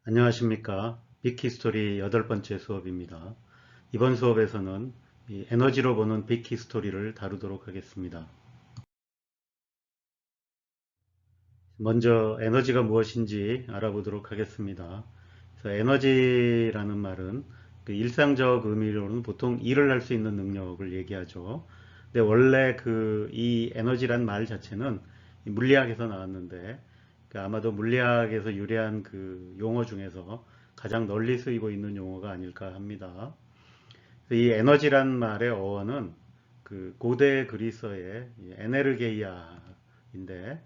안녕하십니까. 빅히스토리 8번째 수업입니다. 이번 수업에서는 이 에너지로 보는 빅히스토리를 다루도록 하겠습니다. 먼저 에너지가 무엇인지 알아보도록 하겠습니다. 그래서 에너지라는 말은 그 일상적 의미로는 보통 일을 할 수 있는 능력을 얘기하죠. 근데 원래 이 에너지란 말 자체는 물리학에서 나왔는데 아마도 물리학에서 유래한 그 용어 중에서 가장 널리 쓰이고 있는 용어가 아닐까 합니다. 이 에너지란 말의 어원은 그 고대 그리스어의 에네르게이아인데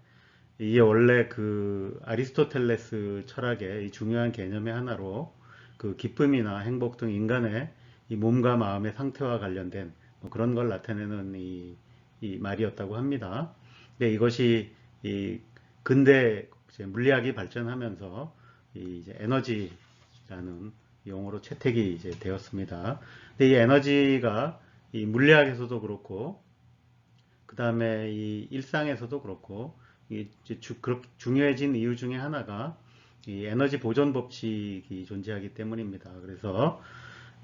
이게 원래 그 아리스토텔레스 철학의 중요한 개념의 하나로 그 기쁨이나 행복 등 인간의 이 몸과 마음의 상태와 관련된 뭐 그런 걸 나타내는 이 말이었다고 합니다. 근데 이것이 이 근대 이제 물리학이 발전하면서 이제 에너지라는 용어로 채택이 이제 되었습니다. 근데 이 에너지가 이 물리학에서도 그렇고 그 다음에 이 일상에서도 그렇고 중요해진 이유 중에 하나가 이 에너지 보존 법칙이 존재하기 때문입니다. 그래서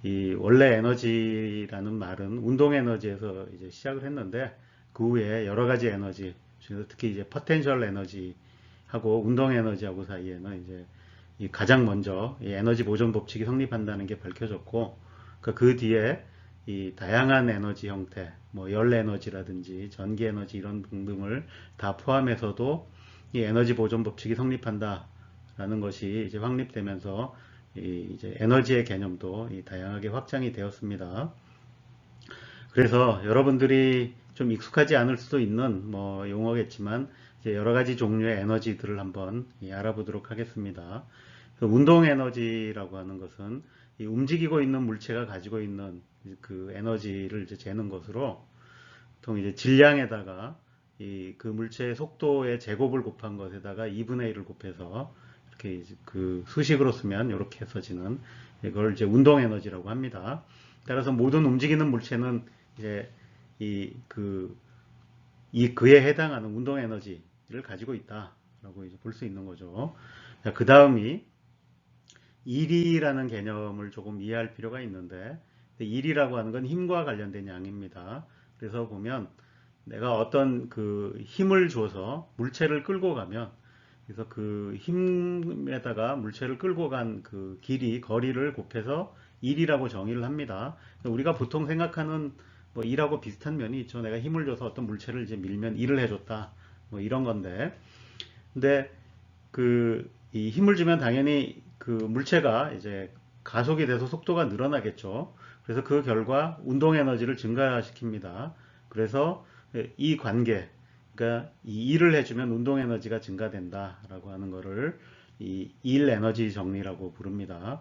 이 원래 에너지라는 말은 운동 에너지에서 이제 시작을 했는데 그 후에 여러 가지 에너지 중에서 특히 이제 포텐셜 에너지하고 운동 에너지하고 사이에는 이제 이 가장 먼저 이 에너지 보존 법칙이 성립한다는 게 밝혀졌고 그 뒤에 이 다양한 에너지 형태, 뭐 열 에너지라든지 전기 에너지 이런 등등을 다 포함해서도 이 에너지 보존 법칙이 성립한다라는 것이 이제 확립되면서 이제 에너지의 개념도 다양하게 확장이 되었습니다. 그래서 여러분들이 좀 익숙하지 않을 수도 있는 뭐 용어겠지만 이제 여러 가지 종류의 에너지들을 한번 알아보도록 하겠습니다. 운동 에너지라고 하는 것은 이 움직이고 있는 물체가 가지고 있는 그 에너지를 이제 재는 것으로 보통 이제 질량에다가 그 물체의 속도의 제곱을 곱한 것에다가 2분의 1을 곱해서 이렇게 이제 그 수식으로 쓰면 이렇게 써지는 이걸 이제 운동 에너지라고 합니다. 따라서 모든 움직이는 물체는 이제 그에 해당하는 운동 에너지를 가지고 있다라고 이제 볼 수 있는 거죠. 그 다음이 일이라는 개념을 조금 이해할 필요가 있는데 일이라고 하는 건 힘과 관련된 양입니다. 그래서 보면 내가 어떤 그 힘을 줘서 물체를 끌고 가면 그래서 그 힘에다가 물체를 끌고 간 그 거리를 곱해서 일이라고 정의를 합니다. 우리가 보통 생각하는 뭐 일하고 비슷한 면이 있죠. 내가 힘을 줘서 어떤 물체를 이제 밀면 일을 해줬다. 뭐 이런 건데. 근데 이 힘을 주면 당연히 그 물체가 이제 가속이 돼서 속도가 늘어나겠죠. 그래서 그 결과 운동 에너지를 증가시킵니다. 그래서 이 관계, 그러니까 이 일을 해주면 운동 에너지가 증가된다라고 하는 거를 이 일 에너지 정리라고 부릅니다.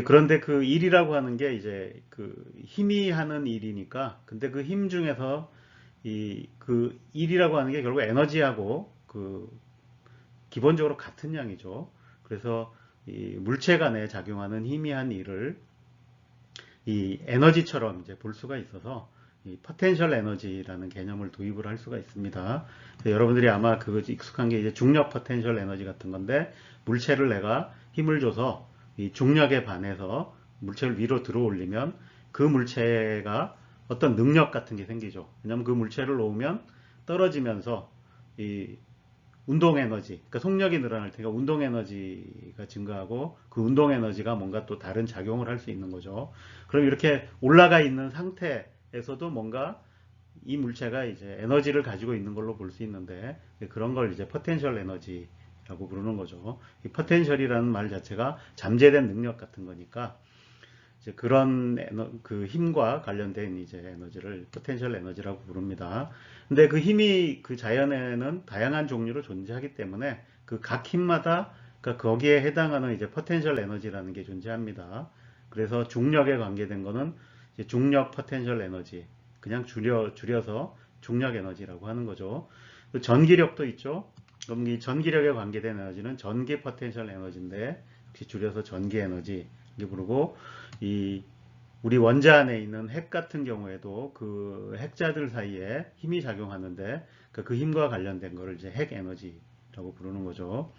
그런데 그 일이라고 하는 게 이제 그 힘이 하는 일이니까, 근데 그 힘 중에서 그 일이라고 하는 게 결국 에너지하고 기본적으로 같은 양이죠. 그래서 이 물체 간에 작용하는 희미한 일을 이 에너지처럼 이제 볼 수가 있어서 이 포텐셜 에너지라는 개념을 도입을 할 수가 있습니다. 여러분들이 아마 그거 익숙한 게 이제 중력 포텐셜 에너지 같은 건데 물체를 내가 힘을 줘서 이 중력에 반해서 물체를 위로 들어 올리면 그 물체가 어떤 능력 같은 게 생기죠. 왜냐하면 그 물체를 놓으면 떨어지면서 이 운동 에너지, 그러니까 속력이 늘어날 테니까 운동 에너지가 증가하고 그 운동 에너지가 뭔가 또 다른 작용을 할 수 있는 거죠. 그럼 이렇게 올라가 있는 상태에서도 뭔가 이 물체가 이제 에너지를 가지고 있는 걸로 볼 수 있는데 그런 걸 이제 포텐셜 에너지라고 부르는 거죠. 이 포텐셜이라는 말 자체가 잠재된 능력 같은 거니까 이제 그런 그 힘과 관련된 이제 에너지를 포텐셜 에너지라고 부릅니다. 근데 그 힘이 그 자연에는 다양한 종류로 존재하기 때문에 그 각 힘마다 그러니까 거기에 해당하는 이제 포텐셜 에너지라는 게 존재합니다. 그래서 중력에 관계된 거는 이제 중력 포텐셜 에너지, 그냥 줄여서 중력 에너지라고 하는 거죠. 전기력도 있죠. 그럼 이 전기력에 관계된 에너지는 전기 포텐셜 에너지인데 역시 줄여서 전기 에너지 이렇게 부르고 이 우리 원자 안에 있는 핵 같은 경우에도 그 핵자들 사이에 힘이 작용하는데 그 힘과 관련된 거를 이제 핵 에너지라고 부르는 거죠.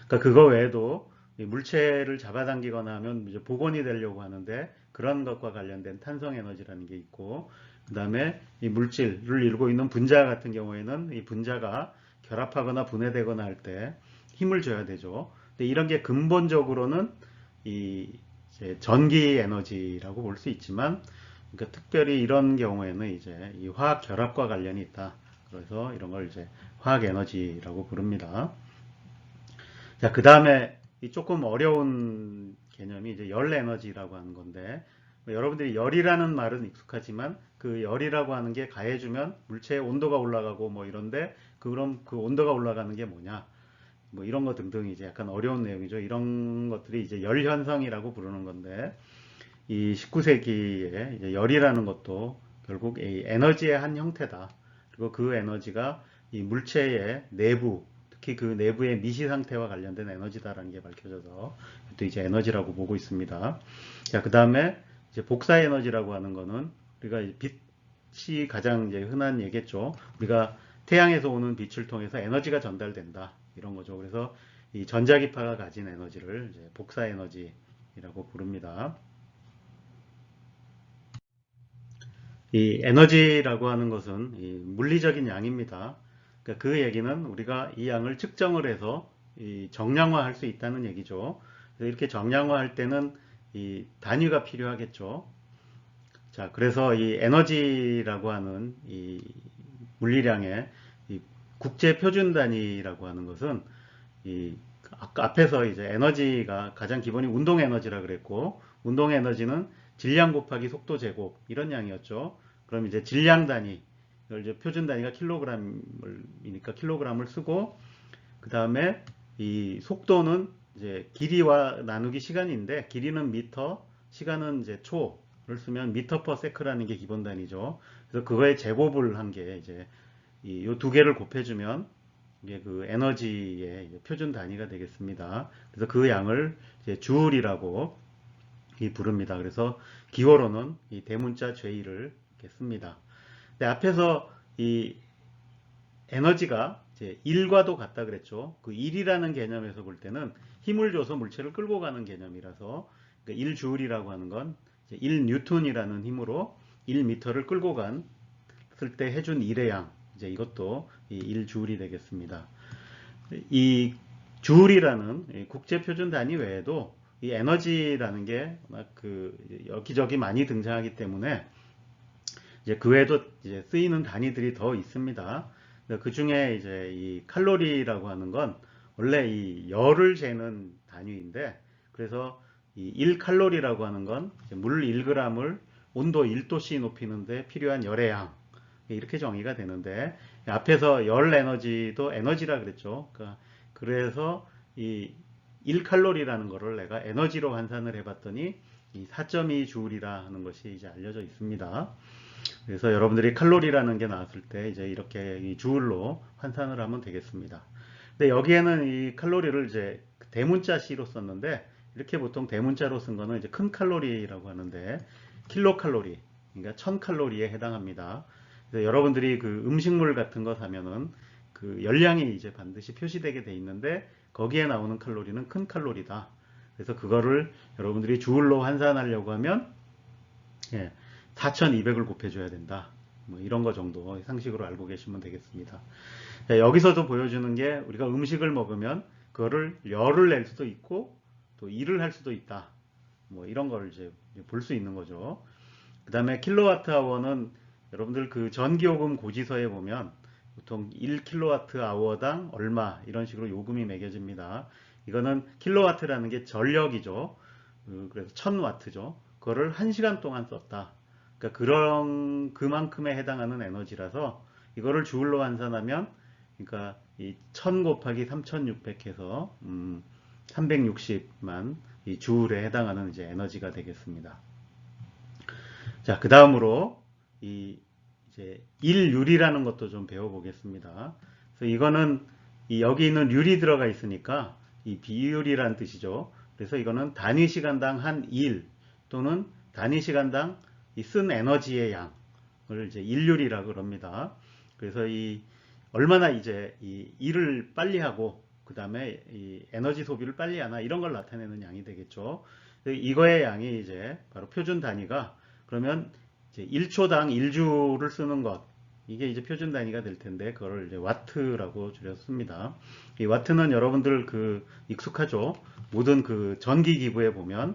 그러니까 그거 외에도 이 물체를 잡아당기거나 하면 이제 복원이 되려고 하는데 그런 것과 관련된 탄성 에너지라는 게 있고, 그 다음에 이 물질을 이루고 있는 분자 같은 경우에는 이 분자가 결합하거나 분해되거나 할 때 힘을 줘야 되죠. 근데 이런 게 근본적으로는 이 이제 전기 에너지라고 볼 수 있지만, 그러니까 특별히 이런 경우에는 이제 이 화학 결합과 관련이 있다. 그래서 이런 걸 이제 화학 에너지라고 부릅니다. 자, 그 다음에 이 조금 어려운 개념이 이제 열 에너지라고 하는 건데, 여러분들이 열이라는 말은 익숙하지만 그 열이라고 하는 게 가해주면 물체의 온도가 올라가고 뭐 이런데, 그럼 그 온도가 올라가는 게 뭐냐? 뭐 이런 거 등등 이제 약간 어려운 내용이죠. 이런 것들이 이제 열 현상이라고 부르는 건데, 이 19세기에 이제 열이라는 것도 결국 이 에너지의 한 형태다. 그리고 그 에너지가 이 물체의 내부, 특히 그 내부의 미시 상태와 관련된 에너지다라는 게 밝혀져서 또 이제 에너지라고 보고 있습니다. 자, 그 다음에 이제 복사 에너지라고 하는 거는 우리가 빛이 가장 이제 흔한 얘기겠죠. 우리가 태양에서 오는 빛을 통해서 에너지가 전달된다. 이런 거죠. 그래서 이 전자기파가 가진 에너지를 이제 복사 에너지라고 부릅니다. 이 에너지라고 하는 것은 이 물리적인 양입니다. 그러니까 그 얘기는 우리가 이 양을 측정을 해서 이 정량화할 수 있다는 얘기죠. 그래서 이렇게 정량화할 때는 이 단위가 필요하겠죠. 자, 그래서 이 에너지라고 하는 이 물리량의 이 국제 표준 단위라고 하는 것은 이 아까 앞에서 이제 에너지가 가장 기본이 운동 에너지라 그랬고, 운동 에너지는 질량 곱하기 속도 제곱 이런 양이었죠. 그럼 이제 질량 단위, 이걸 이제 표준 단위가 킬로그램이니까 킬로그램을 쓰고, 그 다음에 이 속도는 이제 길이와 나누기 시간인데, 길이는 미터, 시간은 이제 초를 쓰면 미터 퍼 세크라는 게 기본 단위죠. 그래서 그거에 제곱을 한 게 이제 이 두 개를 곱해주면 이게 그 에너지의 표준 단위가 되겠습니다. 그래서 그 양을 이제 줄이라고 부릅니다. 그래서 기호로는 이 대문자 J를 이렇게 씁니다. 근데 앞에서 이 에너지가 이제 1과도 같다 그랬죠. 그 1이라는 개념에서 볼 때는 힘을 줘서 물체를 끌고 가는 개념이라서, 그러니까 1주울이라고 하는 건 1뉴턴이라는 힘으로 1미터를 끌고 갔을 때 해준 1의 양, 이제 이것도 이 1주울이 되겠습니다. 이 주울이라는 국제 표준 단위 외에도 이 에너지라는 게 그 여기저기 많이 등장하기 때문에 이제 그 외에도 이제 쓰이는 단위들이 더 있습니다. 그 중에 이제 이 칼로리라고 하는 건 원래 이 열을 재는 단위인데, 그래서 이 1칼로리라고 하는 건 물 1g을 온도 1도씨 높이는데 필요한 열의 양, 이렇게 정의가 되는데, 앞에서 열 에너지도 에너지라 그랬죠. 그러니까 그래서 이 1칼로리라는 거를 내가 에너지로 환산을 해봤더니 이 4.2주울이라 하는 것이 이제 알려져 있습니다. 그래서 여러분들이 칼로리라는 게 나왔을 때 이제 이렇게 이 주울로 환산을 하면 되겠습니다. 근데 여기에는 이 칼로리를 이제 대문자 C로 썼는데, 이렇게 보통 대문자로 쓴 거는 이제 큰 칼로리라고 하는데, 킬로칼로리, 그러니까 1000칼로리에 해당합니다. 그래서 여러분들이 그 음식물 같은 거 사면은 그 열량이 이제 반드시 표시되게 돼 있는데, 거기에 나오는 칼로리는 큰 칼로리다. 그래서 그거를 여러분들이 주울로 환산하려고 하면 4200을 곱해줘야 된다. 뭐 이런 거 정도 상식으로 알고 계시면 되겠습니다. 여기서도 보여주는 게 우리가 음식을 먹으면 그거를 열을 낼 수도 있고 또 일을 할 수도 있다. 뭐 이런 걸 이제 볼 수 있는 거죠. 그 다음에 킬로와트 아워는 여러분들 그 전기요금 고지서에 보면 보통 1킬로와트 아워당 얼마 이런 식으로 요금이 매겨집니다. 이거는 킬로와트라는 게 전력이죠. 그래서 1000와트죠. 그거를 1시간 동안 썼다. 그러니까 그만큼에 해당하는 에너지라서 이거를 주울로 환산하면, 그러니까 이 1000 곱하기 3600 해서 360만 이 주울에 해당하는 이제 에너지가 되겠습니다. 자, 그 다음으로 이 이제 1율이라는 것도 좀 배워보겠습니다. 그래서 이거는 여기 있는 율이 들어가 있으니까 이 비율이란 뜻이죠. 그래서 이거는 단위 시간당 한 일 또는 단위 시간당 이 쓴 에너지의 양을 이제 일률이라고 그럽니다. 그래서 이 얼마나 이제 이 일을 빨리 하고 그 다음에 이 에너지 소비를 빨리 하나 이런 걸 나타내는 양이 되겠죠. 이거의 양이 이제 바로 표준 단위가 그러면 이제 1초당 1주를 쓰는 것 이게 이제 표준 단위가 될 텐데 그걸 이제 와트라고 줄였습니다. 이 와트는 여러분들 그 익숙하죠? 모든 그 전기 기부에 보면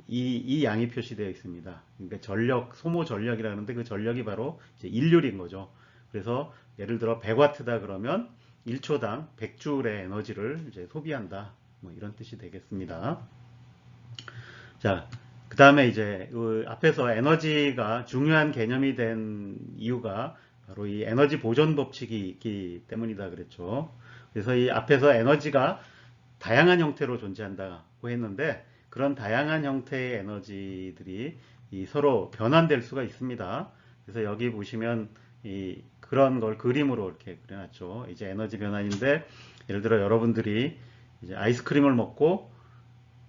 이 양이 표시되어 있습니다. 그러니까 전력, 소모 전력이라는데 그 전력이 바로 이제 일률인 거죠. 그래서 예를 들어 100와트다 그러면 1초당 100줄의 에너지를 이제 소비한다. 뭐 이런 뜻이 되겠습니다. 자, 그 다음에 이제 그 앞에서 에너지가 중요한 개념이 된 이유가 바로 이 에너지 보존 법칙이 있기 때문이다 그랬죠. 그래서 이 앞에서 에너지가 다양한 형태로 존재한다고 했는데 그런 다양한 형태의 에너지들이 서로 변환될 수가 있습니다. 그래서 여기 보시면 그런 걸 그림으로 이렇게 그려놨죠. 이제 에너지 변환인데 예를 들어 여러분들이 이제 아이스크림을 먹고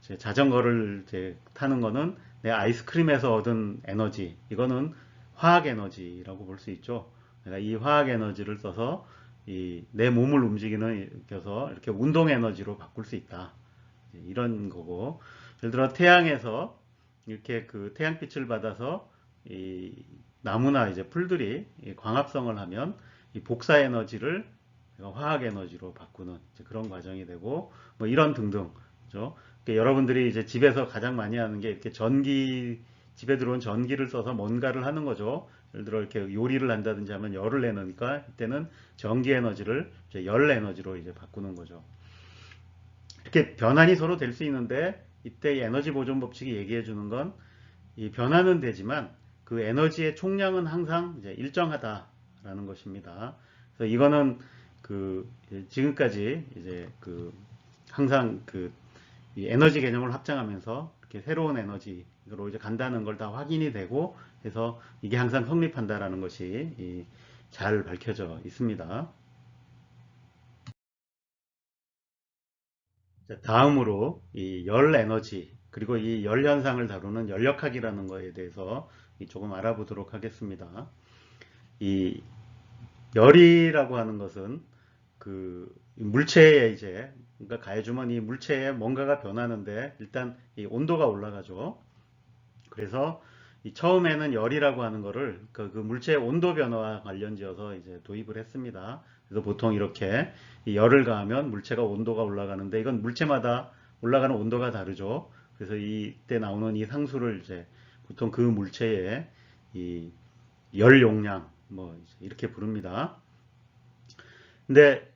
이제 자전거를 이제 타는 거는 내 아이스크림에서 얻은 에너지 이거는 화학 에너지라고 볼 수 있죠. 내가 이 화학 에너지를 써서 내 몸을 움직이는 껴서 이렇게 운동 에너지로 바꿀 수 있다. 이런 거고 예를 들어 태양에서 이렇게 그 태양빛을 받아서 이 나무나 이제 풀들이 광합성을 하면 이 복사 에너지를 화학 에너지로 바꾸는 그런 과정이 되고 뭐 이런 등등. 그렇죠? 그러니까 여러분들이 이제 집에서 가장 많이 하는 게 이렇게 집에 들어온 전기를 써서 뭔가를 하는 거죠. 예를 들어 이렇게 요리를 한다든지 하면 열을 내니까 이때는 전기 에너지를 이제 열 에너지로 이제 바꾸는 거죠. 이렇게 변환이 서로 될 수 있는데 이때 이 에너지 보존 법칙이 얘기해 주는 건 이 변화는 되지만 그 에너지의 총량은 항상 이제 일정하다라는 것입니다. 그래서 이거는 그 지금까지 이제 그 항상 이 에너지 개념을 확장하면서 이렇게 새로운 에너지로 이제 간다는 걸 다 확인이 되고 해서 이게 항상 성립한다라는 것이 잘 밝혀져 있습니다. 다음으로 이 열 에너지 그리고 이 열 현상을 다루는 열역학이라는 것에 대해서 조금 알아보도록 하겠습니다. 이 열이라고 하는 것은 그 물체에 이제 그러니까 가해주면 이 물체에 뭔가가 변하는데 일단 이 온도가 올라가죠. 그래서 이 처음에는 열이라고 하는 거를 그 물체의 온도 변화와 관련지어서 이제 도입을 했습니다. 그래서 보통 이렇게 이 열을 가하면 물체가 온도가 올라가는데 이건 물체마다 올라가는 온도가 다르죠. 그래서 이때 나오는 이 상수를 이제 보통 그 물체의 이 열 용량 뭐 이렇게 부릅니다. 근데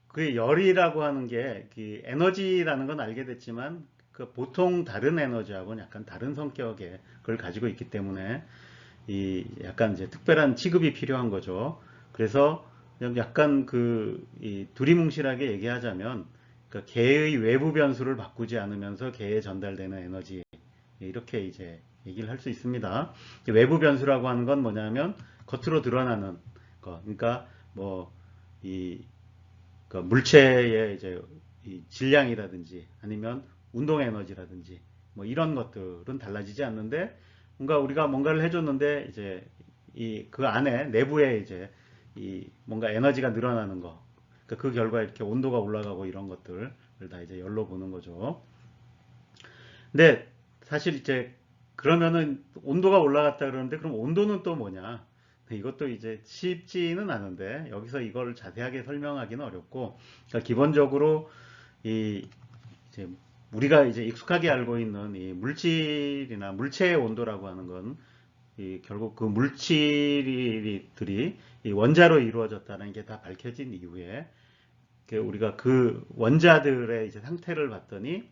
그 열이라고 하는 게 에너지라는 건 알게 됐지만 그 보통 다른 에너지하고는 약간 다른 성격의 걸 가지고 있기 때문에 약간 이제 특별한 취급이 필요한 거죠. 그래서 약간 이 두리뭉실하게 얘기하자면 개의 외부 변수를 바꾸지 않으면서 개에 전달되는 에너지 이렇게 이제 얘기를 할 수 있습니다. 외부 변수라고 하는 건 뭐냐면 겉으로 드러나는 거. 그러니까 그 물체의 이제 질량이라든지 아니면 운동 에너지라든지 뭐 이런 것들은 달라지지 않는데 뭔가 우리가 뭔가를 해줬는데 이제 그 안에 내부에 이제 뭔가 에너지가 늘어나는 거. 그러니까 그 결과 이렇게 온도가 올라가고 이런 것들을 다 이제 열로 보는 거죠. 근데 사실 이제 그러면은 온도가 올라갔다 그러는데 그럼 온도는 또 뭐냐? 이것도 이제 쉽지는 않은데 여기서 이걸 자세하게 설명하기는 어렵고 그러니까 기본적으로 이제 우리가 이제 익숙하게 알고 있는 이 물질이나 물체의 온도라고 하는 건 결국 그 물질들이 이 원자로 이루어졌다는 게 다 밝혀진 이후에 우리가 그 원자들의 이제 상태를 봤더니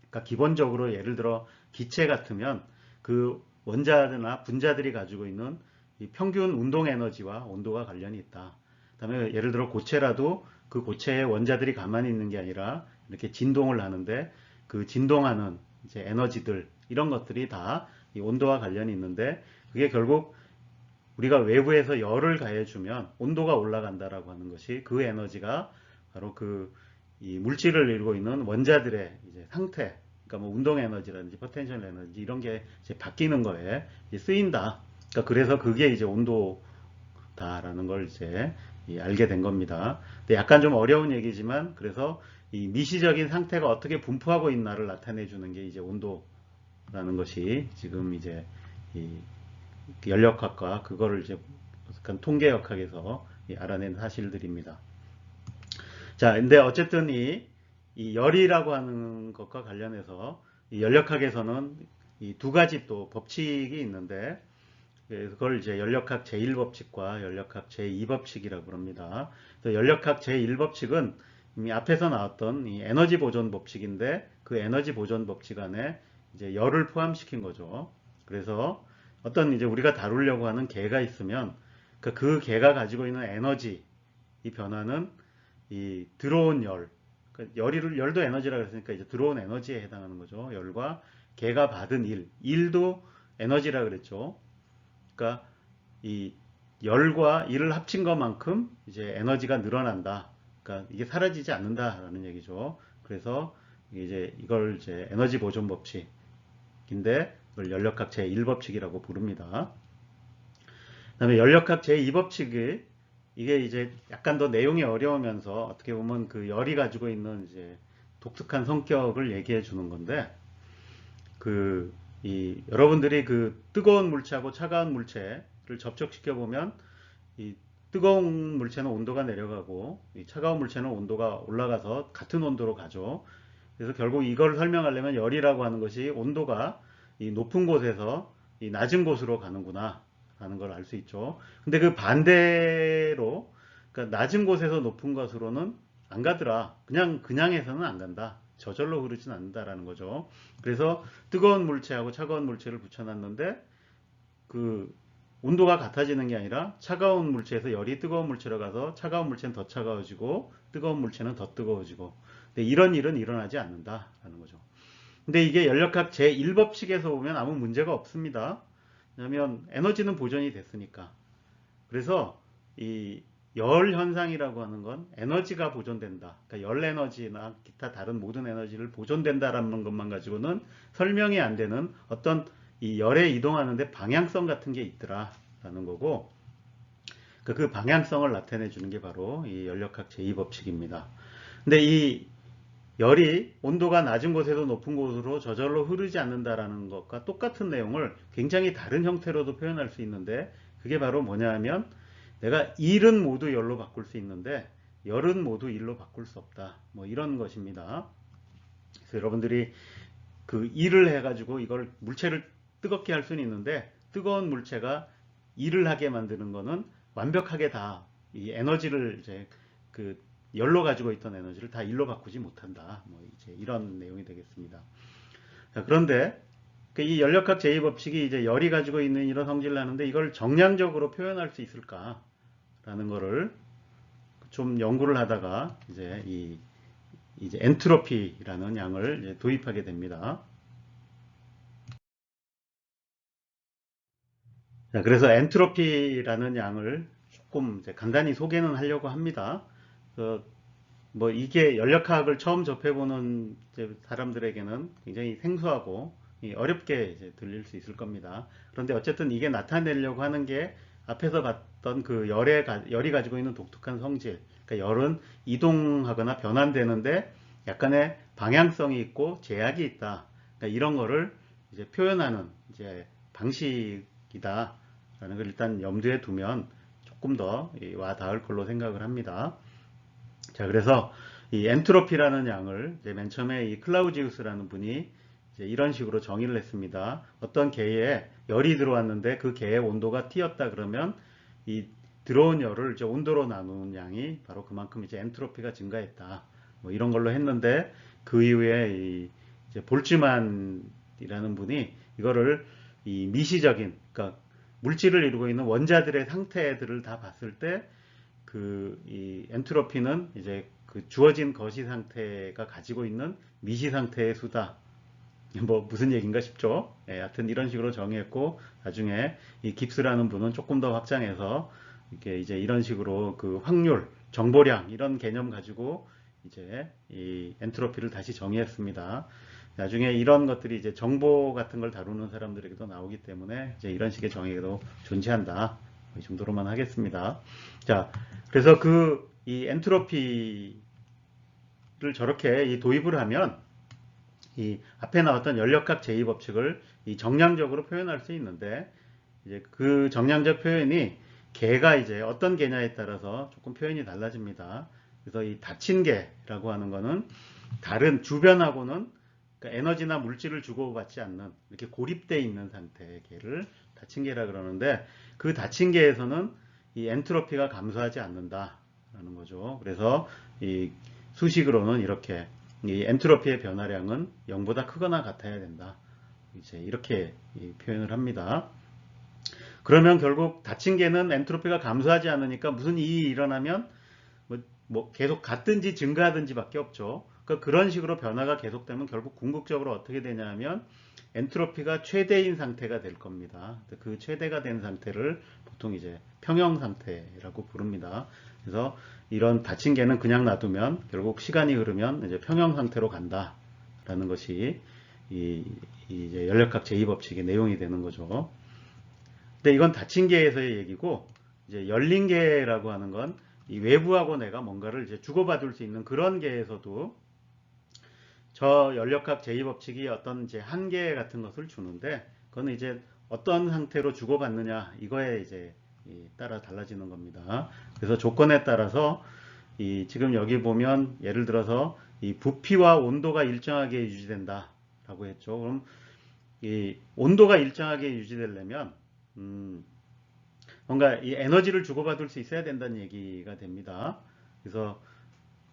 그러니까 기본적으로 예를 들어 기체 같으면 그 원자나 분자들이 가지고 있는 이 평균 운동 에너지와 온도가 관련이 있다. 그다음에 예를 들어 고체라도 그 고체의 원자들이 가만히 있는 게 아니라 이렇게 진동을 하는데 그 진동하는 이제 에너지들 이런 것들이 다 이 온도와 관련이 있는데 그게 결국 우리가 외부에서 열을 가해주면 온도가 올라간다라고 하는 것이 그 에너지가 바로 이 물질을 이루고 있는 원자들의 이제 상태, 그러니까 뭐 운동 에너지라든지 포텐셜 에너지 이런 게 이제 바뀌는 거에 쓰인다. 그러니까 그래서 그게 이제 온도다라는 걸 이제 알게 된 겁니다. 근데 약간 좀 어려운 얘기지만 그래서 이 미시적인 상태가 어떻게 분포하고 있나를 나타내 주는 게 이제 온도라는 것이 지금 이제 이 연력학과 그거를 이제 약간 통계역학에서 알아낸 사실들입니다. 자, 근데 어쨌든 이 열이라고 하는 것과 관련해서 이 연력학에서는 이 두 가지 또 법칙이 있는데 그걸 이제 연력학 제1법칙과 연력학 제2법칙이라고 합니다. 연력학 제1법칙은 이미 앞에서 나왔던 이 에너지 보존 법칙인데 그 에너지 보존 법칙 안에 이제 열을 포함시킨 거죠. 그래서 어떤 이제 우리가 다루려고 하는 개가 있으면 그 개가 가지고 있는 에너지 이 변화는 이 들어온 열, 그러니까 열도 에너지라 그랬으니까 이제 들어온 에너지에 해당하는 거죠. 열과 개가 받은 일도 에너지라 그랬죠. 그러니까 이 열과 일을 합친 것만큼 이제 에너지가 늘어난다. 그러니까 이게 사라지지 않는다라는 얘기죠. 그래서 이걸 이제 에너지 보존 법칙인데 이걸 연력학 제1법칙이라고 부릅니다. 그다음에 연력학 제2법칙이 이게 이제 약간 더 내용이 어려우면서 어떻게 보면 그 열이 가지고 있는 이제 독특한 성격을 얘기해 주는 건데 여러분들이 그 뜨거운 물체하고 차가운 물체를 접촉시켜 보면 이 뜨거운 물체는 온도가 내려가고 이 차가운 물체는 온도가 올라가서 같은 온도로 가죠. 그래서 결국 이걸 설명하려면 열이라고 하는 것이 온도가 이 높은 곳에서 이 낮은 곳으로 가는구나 라는 걸 알 수 있죠. 근데 그 반대로 그러니까 낮은 곳에서 높은 곳으로는 안 가더라. 그냥 해서는 안 간다. 저절로 흐르진 않는다라는 거죠. 그래서 뜨거운 물체하고 차가운 물체를 붙여놨는데 그 온도가 같아지는 게 아니라 차가운 물체에서 열이 뜨거운 물체로 가서 차가운 물체는 더 차가워지고 뜨거운 물체는 더 뜨거워지고 근데 이런 일은 일어나지 않는다라는 거죠. 근데 이게 연력학 제1법칙에서 보면 아무 문제가 없습니다. 왜냐하면 에너지는 보존이 됐으니까. 그래서 이 열 현상이라고 하는 건 에너지가 보존된다. 그러니까 열 에너지나 기타 다른 모든 에너지를 보존된다라는 것만 가지고는 설명이 안 되는 어떤 이 열에 이동하는데 방향성 같은 게 있더라라는 거고 그 방향성을 나타내 주는 게 바로 이 연력학 제2법칙입니다. 근데 이 열이 온도가 낮은 곳에서 높은 곳으로 저절로 흐르지 않는다라는 것과 똑같은 내용을 굉장히 다른 형태로도 표현할 수 있는데 그게 바로 뭐냐 하면 내가 일은 모두 열로 바꿀 수 있는데 열은 모두 일로 바꿀 수 없다. 뭐 이런 것입니다. 그래서 여러분들이 그 일을 해가지고 이걸 물체를 뜨겁게 할 수는 있는데 뜨거운 물체가 일을 하게 만드는 거는 완벽하게 다 이 에너지를 이제 그 열로 가지고 있던 에너지를 다 일로 바꾸지 못한다. 뭐 이제 이런 내용이 되겠습니다. 자, 그런데 이 연력학 제2법칙이 이제 열이 가지고 있는 이런 성질을 하는데 이걸 정량적으로 표현할 수 있을까라는 거를 좀 연구를 하다가 이제 엔트로피라는 양을 이제 도입하게 됩니다. 자, 그래서 엔트로피라는 양을 조금 이제 간단히 소개는 하려고 합니다. 뭐 이게 연력학을 처음 접해보는 사람들에게는 굉장히 생소하고 어렵게 이제 들릴 수 있을 겁니다. 그런데 어쨌든 이게 나타내려고 하는 게 앞에서 봤던 그 열이 가지고 있는 독특한 성질, 그러니까 열은 이동하거나 변환되는데 약간의 방향성이 있고 제약이 있다. 그러니까 이런 거를 이제 표현하는 이제 방식이다라는 걸 일단 염두에 두면 조금 더 와 닿을 걸로 생각을 합니다. 자, 그래서 이 엔트로피라는 양을 맨 처음에 이 클라우지우스라는 분이 이제 이런 식으로 정의를 했습니다. 어떤 개에 열이 들어왔는데 그 개의 온도가 T였다 그러면 이 들어온 열을 이제 온도로 나누는 양이 바로 그만큼 이제 엔트로피가 증가했다. 뭐 이런 걸로 했는데 그 이후에 이제 볼츠만이라는 분이 이거를 이 미시적인 그러니까 물질을 이루고 있는 원자들의 상태들을 다 봤을 때 이 엔트로피는 이제 그 주어진 거시 상태가 가지고 있는 미시 상태의 수다. 뭐 무슨 얘기인가 싶죠. 예, 하여튼 이런 식으로 정의했고 나중에 이 깁스라는 분은 조금 더 확장해서 이렇게 이제 이런 식으로 그 확률, 정보량 이런 개념 가지고 이제 이 엔트로피를 다시 정의했습니다. 나중에 이런 것들이 이제 정보 같은 걸 다루는 사람들에게도 나오기 때문에 이제 이런 식의 정의도 존재한다. 이 정도로만 하겠습니다. 자, 그래서 이 엔트로피를 저렇게 도입을 하면 이 앞에 나왔던 연력학 제2법칙을 이 정량적으로 표현할 수 있는데, 이제 그 정량적 표현이 개가 이제 어떤 개냐에 따라서 조금 표현이 달라집니다. 그래서 이 닫힌 개라고 하는 거는 다른 주변하고는 그러니까 에너지나 물질을 주고받지 않는 이렇게 고립되어 있는 상태의 개를 닫힌 개라 그러는데, 그 닫힌 개에서는 이 엔트로피가 감소하지 않는다라는 거죠. 그래서 이 수식으로는 이렇게 이 엔트로피의 변화량은 0보다 크거나 같아야 된다. 이제 이렇게 표현을 합니다. 그러면 결국 닫힌 개는 엔트로피가 감소하지 않으니까 무슨 일이 일어나면 뭐 계속 같든지 증가하든지 밖에 없죠. 그러니까 그런 식으로 변화가 계속되면 결국 궁극적으로 어떻게 되냐면 엔트로피가 최대인 상태가 될 겁니다. 그 최대가 된 상태를 보통 이제 평형 상태라고 부릅니다. 그래서 이런 닫힌 개는 그냥 놔두면 결국 시간이 흐르면 이제 평형 상태로 간다라는 것이 이제 연력학 제2법칙의 내용이 되는 거죠. 근데 이건 닫힌 개에서의 얘기고, 이제 열린 개라고 하는 건 이 외부하고 내가 뭔가를 이제 주고받을 수 있는 그런 개에서도 저 연력학 제2법칙이 어떤 이제 한계 같은 것을 주는데, 그거는 이제 어떤 상태로 주고받느냐 이거에 이제 따라 달라지는 겁니다. 그래서 조건에 따라서 지금 여기 보면 예를 들어서 이 부피와 온도가 일정하게 유지된다라고 했죠. 그럼 이 온도가 일정하게 유지되려면 뭔가 이 에너지를 주고받을 수 있어야 된다는 얘기가 됩니다. 그래서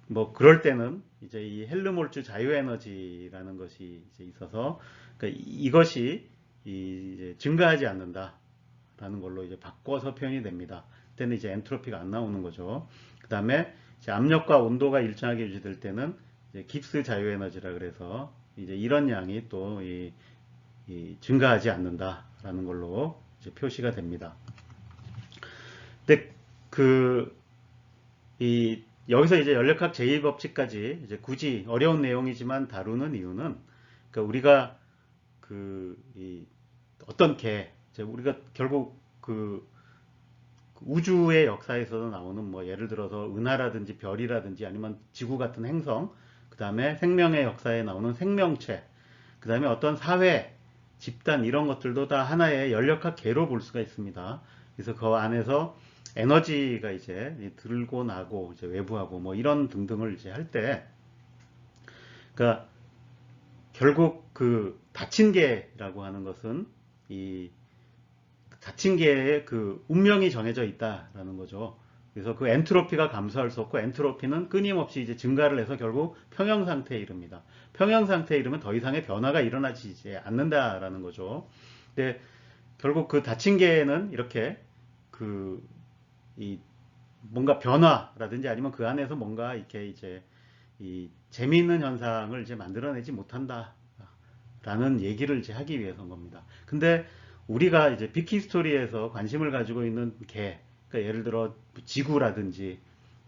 뭐 그럴 때는 이제 이 헬름홀츠 자유에너지라는 것이 이제 있어서, 그러니까 이것이 이제 증가하지 않는다라는 걸로 이제 바꿔서 표현이 됩니다. 그때는 이제 엔트로피가 안 나오는 거죠. 그 다음에 압력과 온도가 일정하게 유지될 때는 이제 깁스 자유에너지라 그래서 이제 이런 양이 또 증가하지 않는다라는 걸로 이제 표시가 됩니다. 근데 여기서 이제 연력학 제2법칙까지 이제 굳이 어려운 내용이지만 다루는 이유는, 그러니까 우리가 어떤 우리가 결국 우주의 역사에서도 나오는 뭐 예를 들어서 은하라든지 별이라든지 아니면 지구 같은 행성, 그 다음에 생명의 역사에 나오는 생명체, 그 다음에 어떤 사회, 집단 이런 것들도 다 하나의 연력학 개로 볼 수가 있습니다. 그래서 그 안에서 에너지가 이제 들고 나고 이제 외부하고 뭐 이런 등등을 이제 할 때, 그러니까 결국 닫힌 개라고 하는 것은 이 닫힌 개의 운명이 정해져 있다라는 거죠. 그래서 그 엔트로피가 감소할 수 없고, 엔트로피는 끊임없이 이제 증가를 해서 결국 평형 상태에 이릅니다. 평형 상태에 이르면 더 이상의 변화가 일어나지 않는다라는 거죠. 근데 결국 닫힌 개는 이렇게 뭔가 변화라든지 아니면 그 안에서 뭔가 이렇게 이제 재미있는 현상을 이제 만들어내지 못한다라는 얘기를 이제 하기 위해서인 겁니다. 근데 우리가 이제 빅히스토리에서 관심을 가지고 있는 개, 그러니까 예를 들어 지구라든지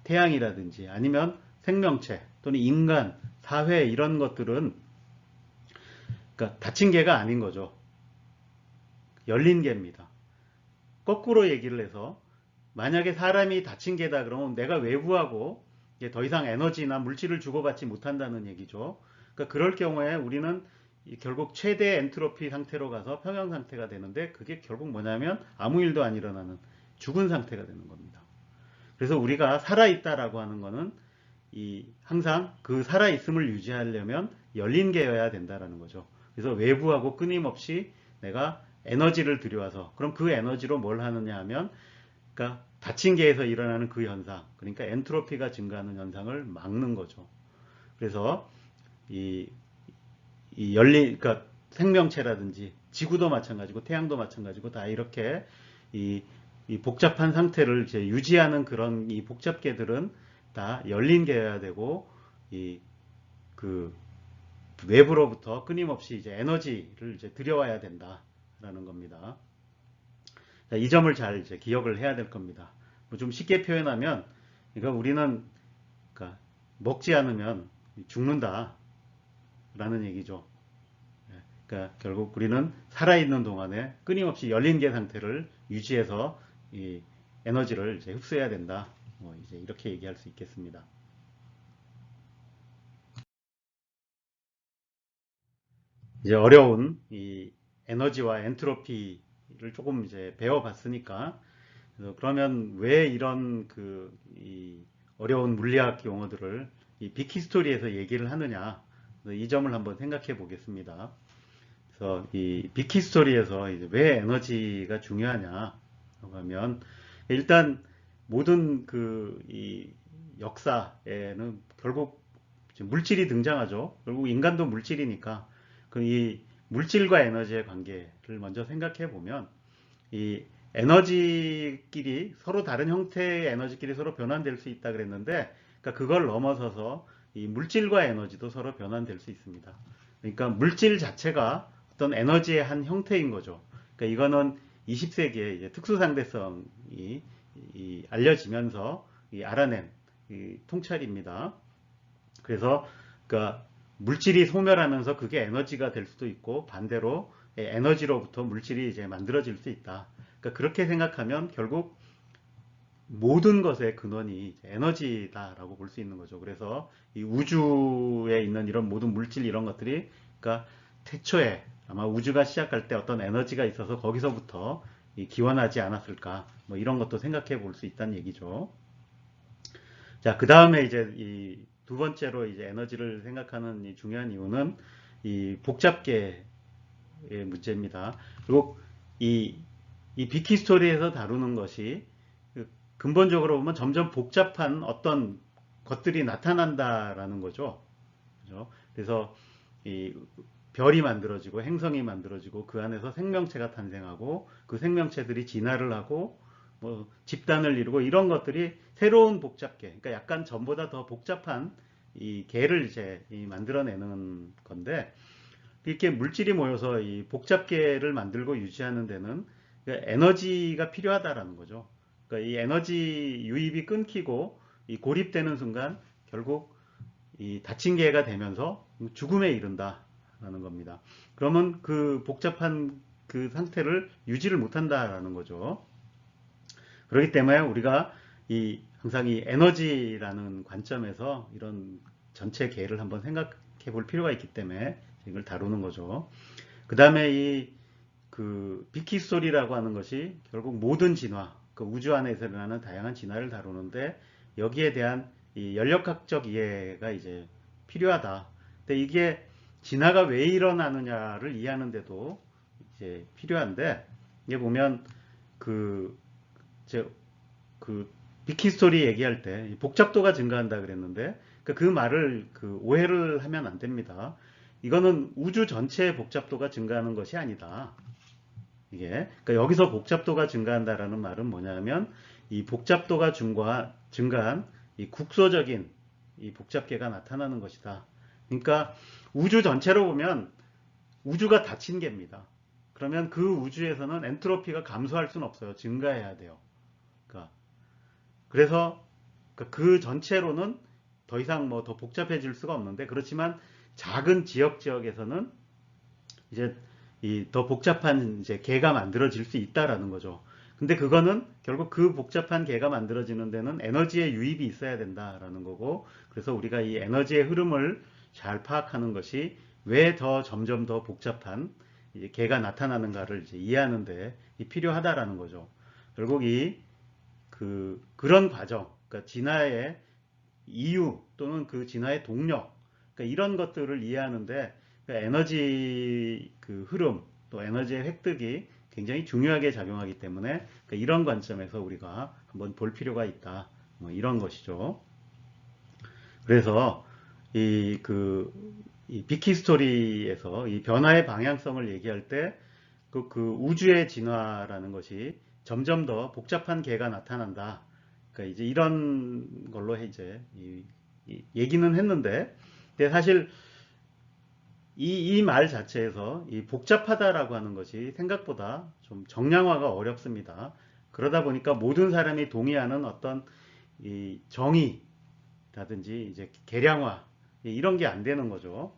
태양이라든지 아니면 생명체 또는 인간, 사회 이런 것들은 그러니까 닫힌 개가 아닌 거죠. 열린 개입니다. 거꾸로 얘기를 해서 만약에 사람이 닫힌 개다 그러면 내가 외부하고 더 이상 에너지나 물질을 주고받지 못한다는 얘기죠. 그러니까 그럴 경우에 우리는 결국 최대 엔트로피 상태로 가서 평형 상태가 되는데, 그게 결국 뭐냐면 아무 일도 안 일어나는 죽은 상태가 되는 겁니다. 그래서 우리가 살아있다라고 하는 거는 항상 그 살아있음을 유지하려면 열린 개여야 된다라는 거죠. 그래서 외부하고 끊임없이 내가 에너지를 들여와서, 그럼 그 에너지로 뭘 하느냐 하면, 그러니까 닫힌 개에서 일어나는 그 현상, 그러니까 엔트로피가 증가하는 현상을 막는 거죠. 그래서 그러니까 생명체라든지 지구도 마찬가지고 태양도 마찬가지고 다 이렇게 이 복잡한 상태를 이제 유지하는 그런 이 복잡계들은 다 열린 개여야 되고, 외부로부터 끊임없이 이제 에너지를 이제 들여와야 된다라는 겁니다. 이 점을 잘 이제 기억을 해야 될 겁니다. 좀 쉽게 표현하면, 그러니까 우리는 그러니까 먹지 않으면 죽는다라는 얘기죠. 그러니까 결국 우리는 살아있는 동안에 끊임없이 열린 개 상태를 유지해서 이 에너지를 이제 흡수해야 된다. 이제 이렇게 얘기할 수 있겠습니다. 이제 어려운 이 에너지와 엔트로피를 조금 이제 배워봤으니까, 그러면 왜 이런 이 어려운 물리학 용어들을 이 빅히스토리에서 얘기를 하느냐, 이 점을 한번 생각해 보겠습니다. 그래서 이 빅히스토리에서 이제 왜 에너지가 중요하냐 하면, 일단 모든 이 역사에는 결국 물질이 등장하죠. 결국 인간도 물질이니까 이 물질과 에너지의 관계를 먼저 생각해 보면, 이 에너지끼리 서로 다른 형태의 에너지끼리 서로 변환될 수 있다 그랬는데, 그러니까 그걸 넘어서서 이 물질과 에너지도 서로 변환될 수 있습니다. 그러니까 물질 자체가 어떤 에너지의 한 형태인 거죠. 그러니까 이거는 20세기에 이제 특수상대성이 알려지면서 알아낸 통찰입니다. 그래서 그러니까 물질이 소멸하면서 그게 에너지가 될 수도 있고, 반대로 에너지로부터 물질이 이제 만들어질 수 있다. 그러니까 그렇게 생각하면 결국 모든 것의 근원이 에너지다라고 볼 수 있는 거죠. 그래서 이 우주에 있는 이런 모든 물질 이런 것들이, 그러니까 태초에 아마 우주가 시작할 때 어떤 에너지가 있어서 거기서부터 기원하지 않았을까, 뭐 이런 것도 생각해 볼 수 있다는 얘기죠. 자, 그 다음에 이제 이 두 번째로 이제 에너지를 생각하는 이 중요한 이유는 이 복잡계의 문제입니다. 그리고 이 빅히스토리에서 다루는 것이 근본적으로 보면 점점 복잡한 어떤 것들이 나타난다라는 거죠. 그죠? 그래서 이 별이 만들어지고 행성이 만들어지고 그 안에서 생명체가 탄생하고 그 생명체들이 진화를 하고 뭐 집단을 이루고 이런 것들이 새로운 복잡계, 그러니까 약간 전보다 더 복잡한 이 계를 이제 만들어내는 건데, 이렇게 물질이 모여서 이 복잡계를 만들고 유지하는 데는 에너지가 필요하다라는 거죠. 그러니까 이 에너지 유입이 끊기고 이 고립되는 순간 결국 이 닫힌 계가 되면서 죽음에 이른다라는 겁니다. 그러면 그 복잡한 그 상태를 유지를 못한다라는 거죠. 그렇기 때문에 우리가 항상 이 에너지라는 관점에서 이런 전체 계를 한번 생각해 볼 필요가 있기 때문에 이걸 다루는 거죠. 그 다음에 빅히스토리라고 하는 것이 결국 모든 진화, 그 우주 안에서 일어나는 다양한 진화를 다루는데, 여기에 대한 이 연력학적 이해가 이제 필요하다. 근데 이게 진화가 왜 일어나느냐를 이해하는데도 이제 필요한데, 이게 보면 그, 제, 빅히스토리 얘기할 때 복잡도가 증가한다 그랬는데, 그 말을 오해를 하면 안 됩니다. 이거는 우주 전체의 복잡도가 증가하는 것이 아니다. 이게 그러니까 여기서 복잡도가 증가한다라는 말은 뭐냐면, 이 복잡도가 증가한 이 국소적인 이 복잡계가 나타나는 것이다. 그러니까 우주 전체로 보면 우주가 닫힌 개입니다. 그러면 그 우주에서는 엔트로피가 감소할 수는 없어요. 증가해야 돼요. 그러니까 그래서 그 전체로는 더 이상 뭐 더 복잡해질 수가 없는데, 그렇지만 작은 지역에서는 이제 이 더 복잡한 이제 개가 만들어질 수 있다라는 거죠. 근데 그거는 결국 그 복잡한 개가 만들어지는 데는 에너지의 유입이 있어야 된다라는 거고, 그래서 우리가 이 에너지의 흐름을 잘 파악하는 것이 왜 점점 더 복잡한 이제 개가 나타나는가를 이제 이해하는데 필요하다라는 거죠. 결국 그런 과정, 그러니까 진화의 이유 또는 그 진화의 동력, 그러니까 이런 것들을 이해하는데 에너지 흐름 또 에너지의 획득이 굉장히 중요하게 작용하기 때문에, 그러니까 이런 관점에서 우리가 한번 볼 필요가 있다. 뭐 이런 것이죠. 그래서 이 빅히스토리에서 이 변화의 방향성을 얘기할 때 그 우주의 진화라는 것이 점점 더 복잡한 계가 나타난다. 그러니까 이제 이런 걸로 이제 얘기는 했는데, 근데 사실 이 말 자체에서 이 복잡하다라고 하는 것이 생각보다 좀 정량화가 어렵습니다. 그러다 보니까 모든 사람이 동의하는 어떤 이 정의라든지 이제 계량화 이런 게 안 되는 거죠.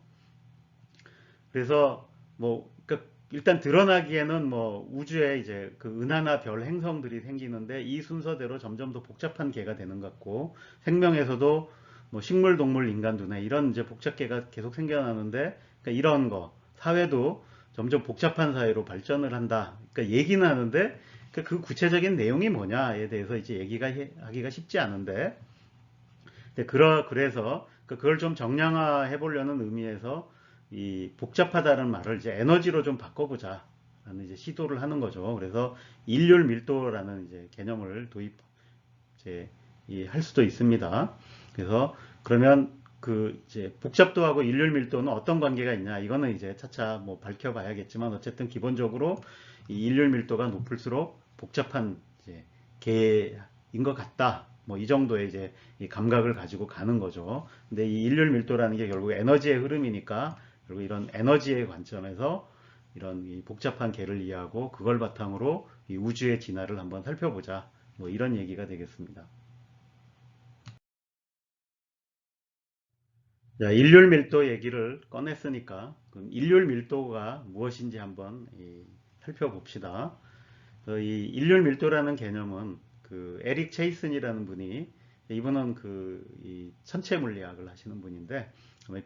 그래서 뭐 그러니까 일단 드러나기에는 뭐 우주에 이제 그 은하나 별 행성들이 생기는데 이 순서대로 점점 더 복잡한 개가 되는 것 같고, 생명에서도 뭐 식물, 동물, 인간, 두뇌 이런 이제 복잡계가 계속 생겨나는데, 그러니까 이런 거 사회도 점점 복잡한 사회로 발전을 한다. 그러니까 얘기는 하는데 그 구체적인 내용이 뭐냐에 대해서 이제 얘기가 하기가 쉽지 않은데, 그래서 그걸 좀 정량화해 보려는 의미에서 이 복잡하다는 말을 이제 에너지로 좀 바꿔보자 라는 이제 시도를 하는 거죠. 그래서 일률 밀도라는 이제 개념을 이제 할 수도 있습니다. 그래서 그러면 그 이제 복잡도하고 일률 밀도는 어떤 관계가 있냐, 이거는 이제 차차 뭐 밝혀봐야겠지만, 어쨌든 기본적으로 이 일률 밀도가 높을수록 복잡한 이제 개인 것 같다. 뭐 이 정도의 이제 이 감각을 가지고 가는 거죠. 근데 이 일률 밀도라는 게 결국 에너지의 흐름이니까, 그리고 이런 에너지의 관점에서 이런 이 복잡한 개를 이해하고 그걸 바탕으로 이 우주의 진화를 한번 살펴보자. 뭐 이런 얘기가 되겠습니다. 자, 일률 밀도 얘기를 꺼냈으니까 그럼 일률 밀도가 무엇인지 한번 살펴봅시다. 이 일률 밀도라는 개념은 그 에릭 체이슨이라는 분이, 이분은 이 천체 물리학을 하시는 분인데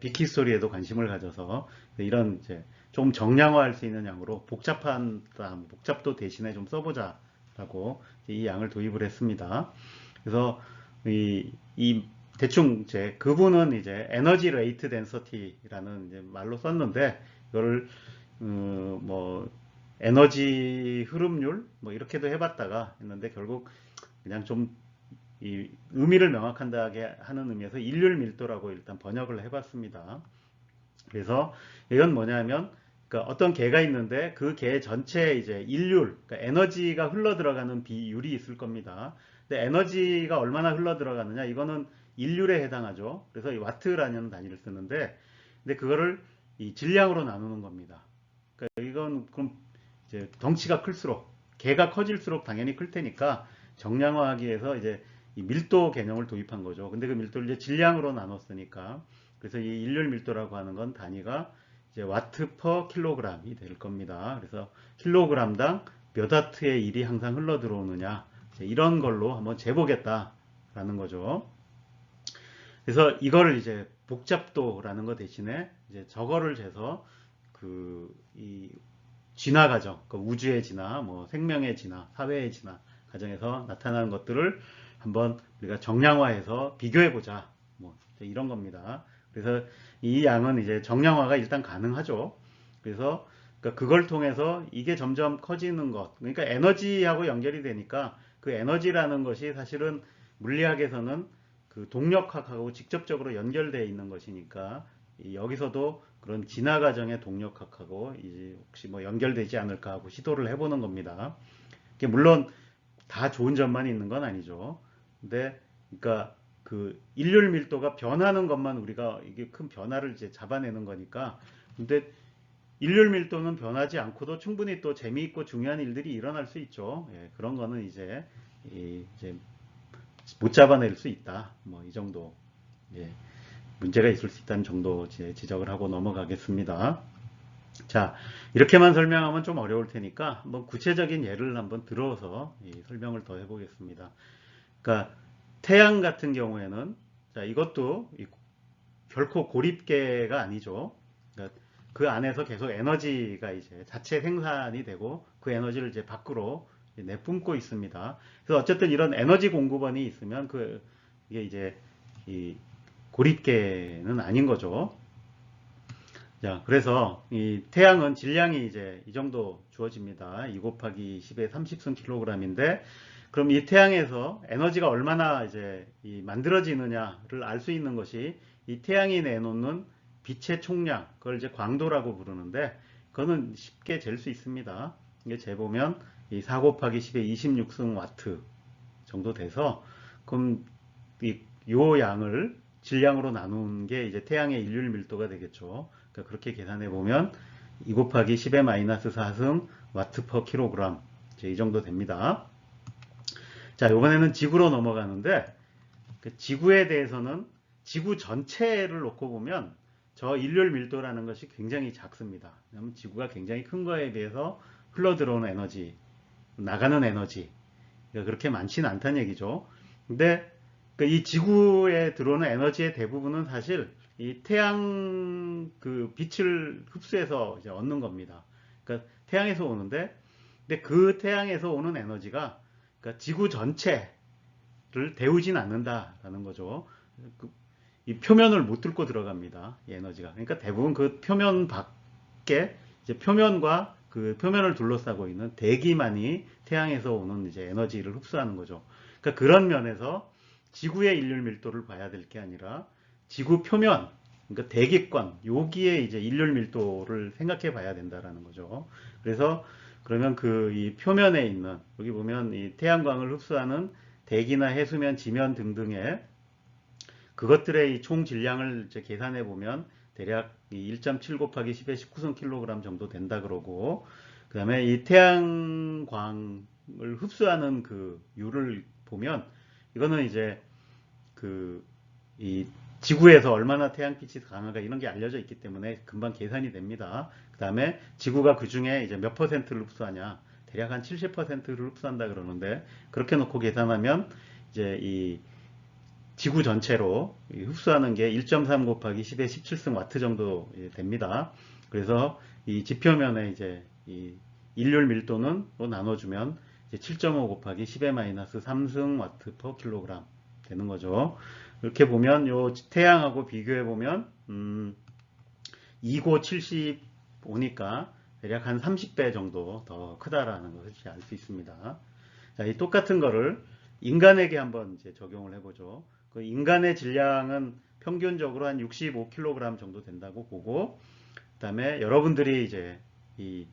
비키 스토리에도 관심을 가져서 이런 이제 좀 정량화할 수 있는 양으로 복잡도 대신에 좀 써보자라고 이 양을 도입을 했습니다. 그래서 이 대충 이제 그분은 이제 에너지 레이트 덴서티라는 이제 말로 썼는데, 이거를 뭐 에너지 흐름률 뭐 이렇게도 해봤다가 했는데, 결국 그냥 좀 이 의미를 명확하게 하는 의미에서 일률 밀도라고 일단 번역을 해봤습니다. 그래서 이건 뭐냐면, 그러니까 어떤 개가 있는데 그 개 전체에 이제 일률, 그러니까 에너지가 흘러 들어가는 비율이 있을 겁니다. 근데 에너지가 얼마나 흘러 들어가느냐, 이거는 일률에 해당하죠. 그래서 이 와트라는 단위를 쓰는데, 근데 그거를 이 질량으로 나누는 겁니다. 그러니까 이건 그럼 이제 덩치가 클수록, 개가 커질수록 당연히 클 테니까 정량화하기 위해서 이제 이 밀도 개념을 도입한 거죠. 근데 그 밀도를 이제 질량으로 나눴으니까, 그래서 이 일률 밀도라고 하는 건 단위가 이제 와트 퍼 킬로그램이 될 겁니다. 그래서 킬로그램당 몇 와트의 일이 항상 흘러 들어오느냐, 이런 걸로 한번 재보겠다라는 거죠. 그래서 이거를 이제 복잡도라는 거 대신에 이제 저거를 재서 이 진화 과정, 그 우주의 진화, 뭐 생명의 진화, 사회의 진화 과정에서 나타나는 것들을 한번 우리가 정량화해서 비교해보자. 뭐 이런 겁니다. 그래서 이 양은 이제 정량화가 일단 가능하죠. 그래서 그러니까 그걸 통해서 이게 점점 커지는 것, 그러니까 에너지하고 연결이 되니까, 그 에너지라는 것이 사실은 물리학에서는 그 동력학하고 직접적으로 연결되어 있는 것이니까, 여기서도 그런 진화 과정의 동력학하고 이제 혹시 뭐 연결되지 않을까 하고 시도를 해보는 겁니다. 물론 다 좋은 점만 있는 건 아니죠. 근데 그러니까 그 일률 밀도가 변하는 것만 우리가 이게 큰 변화를 이제 잡아내는 거니까. 근데 일률 밀도는 변하지 않고도 충분히 또 재미있고 중요한 일들이 일어날 수 있죠. 예, 그런 거는 이제 못 잡아낼 수 있다. 뭐 이 정도. 예, 문제가 있을 수 있다는 정도 지적을 하고 넘어가겠습니다. 자, 이렇게만 설명하면 좀 어려울 테니까 한번 구체적인 예를 한번 들어서 설명을 더 해보겠습니다. 그러니까 태양 같은 경우에는, 자, 이것도 결코 고립계가 아니죠. 그러니까 그 안에서 계속 에너지가 이제 자체 생산이 되고 그 에너지를 이제 밖으로 내뿜고 있습니다. 그래서 어쨌든 이런 에너지 공급원이 있으면 이게 이제 이 고립계는 아닌 거죠. 자, 그래서 이 태양은 질량이 이제 이 정도 주어집니다. 2 곱하기 10의 30승 킬로그램인데, 그럼 이 태양에서 에너지가 얼마나 이제 만들어지느냐를 알 수 있는 것이 이 태양이 내놓는 빛의 총량, 그걸 이제 광도라고 부르는데, 그거는 쉽게 잴 수 있습니다. 이게 재보면 이 4 곱하기 10의 26승 와트 정도 돼서, 그럼 요 양을 질량으로 나눈 게 이제 태양의 일률 밀도가 되겠죠. 그러니까 그렇게 계산해 보면 2 곱하기 10의 마이너스 4승 와트 퍼 킬로그램, 이 정도 됩니다. 자, 이번에는 지구로 넘어가는데, 그 지구에 대해서는 지구 전체를 놓고 보면 저 일률 밀도라는 것이 굉장히 작습니다. 왜냐하면 지구가 굉장히 큰 거에 비해서 흘러 들어오는 에너지, 나가는 에너지 그렇게 많지는 않다는 얘기죠. 근데 이 지구에 들어오는 에너지의 대부분은 사실 이 태양 그 빛을 흡수해서 이제 얻는 겁니다. 그러니까 태양에서 오는데, 근데 그 태양에서 오는 에너지가 그러니까 지구 전체를 데우진 않는다라는 거죠. 이 표면을 못 뚫고 들어갑니다. 이 에너지가. 그러니까 대부분 그 표면 밖에 이제 표면과 그 표면을 둘러싸고 있는 대기만이 태양에서 오는 이제 에너지를 흡수하는 거죠. 그러니까 그런 면에서 지구의 일률 밀도를 봐야 될 게 아니라 지구 표면, 그러니까 대기권, 여기에 이제 일률 밀도를 생각해 봐야 된다라는 거죠. 그래서 그러면 그 이 표면에 있는 여기 보면 이 태양광을 흡수하는 대기나 해수면, 지면 등등의 그것들의 이 총 질량을 이제 계산해 보면 대략 1.7 곱하기 10의 19승 킬로그램 정도 된다 그러고, 그 다음에 이 태양광을 흡수하는 그 율을 보면 이거는 이제 그 이 지구에서 얼마나 태양빛이 강한가 이런 게 알려져 있기 때문에 금방 계산이 됩니다. 그 다음에 지구가 그 중에 이제 몇 퍼센트를 흡수하냐, 대략 한 70%를 흡수한다 그러는데, 그렇게 놓고 계산하면 이제 이 지구 전체로 흡수하는 게 1.3 곱하기 10의 17승 와트 정도 됩니다. 그래서 이 지표면에 이제 이 일률 밀도는 로 나눠주면 7.5 곱하기 10의 마이너스 3승 와트 퍼 킬로그램 되는 거죠. 이렇게 보면 요 태양하고 비교해 보면 2고 75니까 대략 한 30배 정도 더 크다라는 것을 알 수 있습니다. 자, 이 똑같은 거를 인간에게 한번 이제 적용을 해보죠. 그 인간의 질량은 평균적으로 한 65kg 정도 된다고 보고, 그다음에 여러분들이 이제 이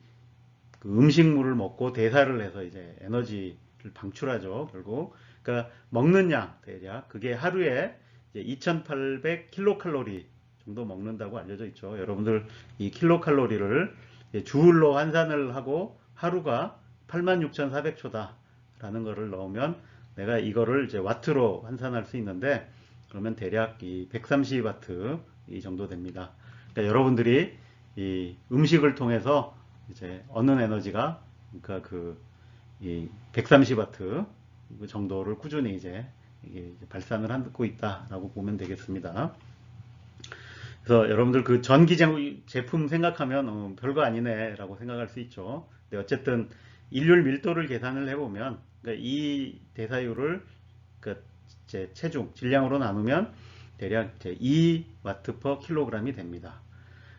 그 음식물을 먹고 대사를 해서 이제 에너지를 방출하죠. 결국 그러니까 먹는 양 대략 그게 하루에 이제 2,800kcal 정도 먹는다고 알려져 있죠. 여러분들 이 킬로칼로리를 주울로 환산을 하고 하루가 86,400초다 라는 거를 넣으면 내가 이거를 이제 와트로 환산할 수 있는데, 그러면 대략 이 130와트 이 정도 됩니다. 그러니까 여러분들이 이 음식을 통해서 이제 얻는 에너지가 그러니까 이 130와트 정도를 꾸준히 이제 이게 발산을 하고 있다라고 보면 되겠습니다. 그래서 여러분들 그 전기 제품 생각하면 별거 아니네라고 생각할 수 있죠. 근데 어쨌든 일률 밀도를 계산을 해보면 그러니까 이 대사율을 그 제 체중 질량으로 나누면 대략 이제 2와트 퍼 킬로그램이 됩니다.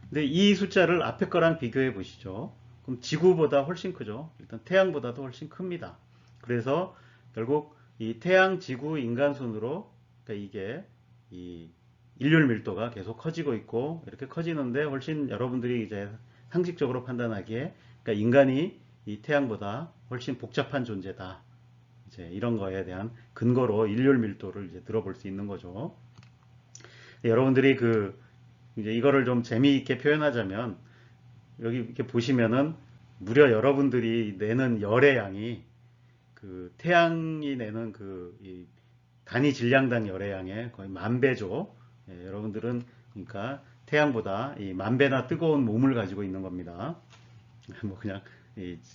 근데 이 숫자를 앞에 거랑 비교해 보시죠. 그럼 지구보다 훨씬 크죠. 일단 태양보다도 훨씬 큽니다. 그래서 결국 이 태양, 지구, 인간 순으로 그러니까 이게 이 일률 밀도가 계속 커지고 있고, 이렇게 커지는데 훨씬 여러분들이 이제 상식적으로 판단하기에 그러니까 인간이 이 태양보다 훨씬 복잡한 존재다. 이제 이런 거에 대한 근거로 일률 밀도를 이제 들어볼 수 있는 거죠. 여러분들이 이제 이거를 좀 재미있게 표현하자면 여기 이렇게 보시면은 무려 여러분들이 내는 열의 양이 그 태양이 내는 이 단위 질량당 열의 양의 거의 10,000배죠. 예, 여러분들은 그러니까 태양보다 이 10,000배나 뜨거운 몸을 가지고 있는 겁니다. 뭐 그냥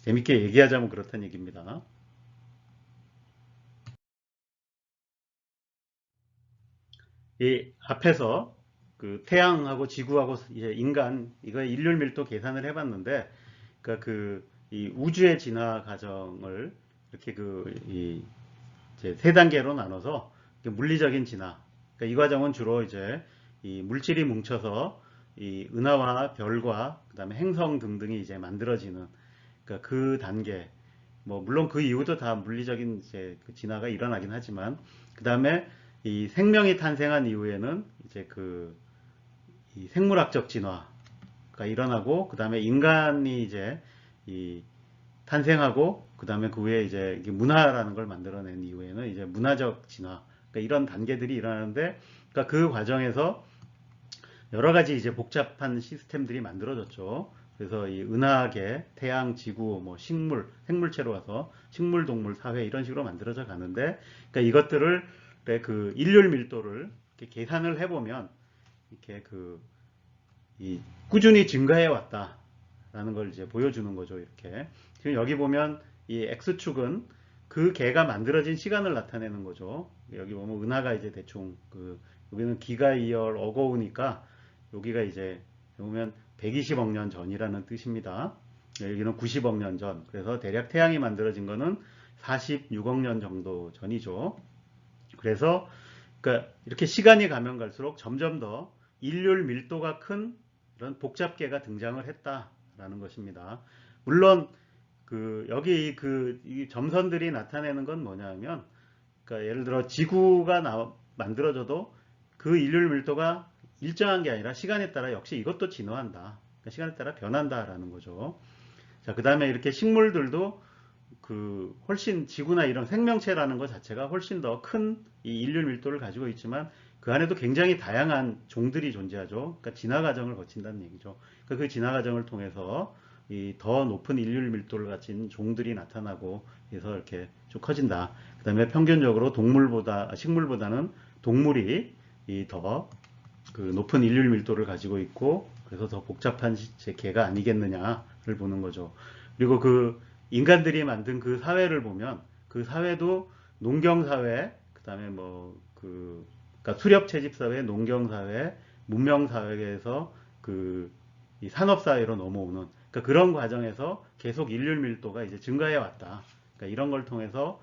재밌게 얘기하자면 그렇다는 얘기입니다. 이 앞에서 그 태양하고 지구하고 이제 인간 이거 일률 밀도 계산을 해봤는데, 그러니까 이 우주의 진화 과정을 이렇게 이제 세 단계로 나눠서 물리적인 진화. 그러니까 이 과정은 주로 이제 이 물질이 뭉쳐서 이 은하와 별과 그다음에 행성 등등이 이제 만들어지는 그러니까 그 단계. 뭐 물론 그 이후도 다 물리적인 이제 그 진화가 일어나긴 하지만, 그다음에 이 생명이 탄생한 이후에는 이제 이 생물학적 진화가 일어나고, 그다음에 인간이 이제 이 탄생하고, 그다음에 그 후에 이제 문화라는 걸 만들어낸 이후에는 이제 문화적 진화. 그러니까 이런 단계들이 일어나는데, 그러니까 그 과정에서 여러 가지 이제 복잡한 시스템들이 만들어졌죠. 그래서 이 은하계, 태양, 지구, 뭐 식물, 생물체로 와서 식물, 동물, 사회 이런 식으로 만들어져 가는데, 그러니까 이것들을 그 일률 밀도를 이렇게 계산을 해보면 이렇게 꾸준히 증가해 왔다라는 걸 이제 보여주는 거죠. 이렇게. 지금 여기 보면 이 X축은 그 개가 만들어진 시간을 나타내는 거죠. 여기 보면 은하가 이제 대충 여기는 기가 2열 어거우니까 여기가 이제 보면 120억 년 전이라는 뜻입니다. 여기는 90억 년 전. 그래서 대략 태양이 만들어진 거는 46억 년 정도 전이죠. 그래서 그러니까 이렇게 시간이 가면 갈수록 점점 더 일률 밀도가 큰 이런 복잡계가 등장을 했다라는 것입니다. 물론 여기 이 점선들이 나타내는 건 뭐냐면, 그러니까 예를 들어 지구가 만들어져도 그 일률 밀도가 일정한 게 아니라 시간에 따라 역시 이것도 진화한다. 그러니까 시간에 따라 변한다라는 거죠. 자, 그 다음에 이렇게 식물들도 훨씬 지구나 이런 생명체라는 것 자체가 훨씬 더 큰 이 인류 밀도를 가지고 있지만 그 안에도 굉장히 다양한 종들이 존재하죠. 그러니까 진화 과정을 거친다는 얘기죠. 그러니까 그 진화 과정을 통해서 이 더 높은 인류 밀도를 가진 종들이 나타나고 해서 이렇게 쭉 커진다. 그 다음에 평균적으로 식물보다는 동물이 더 높은 인류 밀도를 가지고 있고 그래서 더 복잡한 개가 아니겠느냐를 보는 거죠. 그리고 인간들이 만든 그 사회를 보면 그 사회도 농경사회, 그 다음에 그러니까 수렵채집사회, 농경사회, 문명사회에서 이 산업사회로 넘어오는, 그러니까 그런 과정에서 계속 인류 밀도가 이제 증가해 왔다. 그러니까 이런 걸 통해서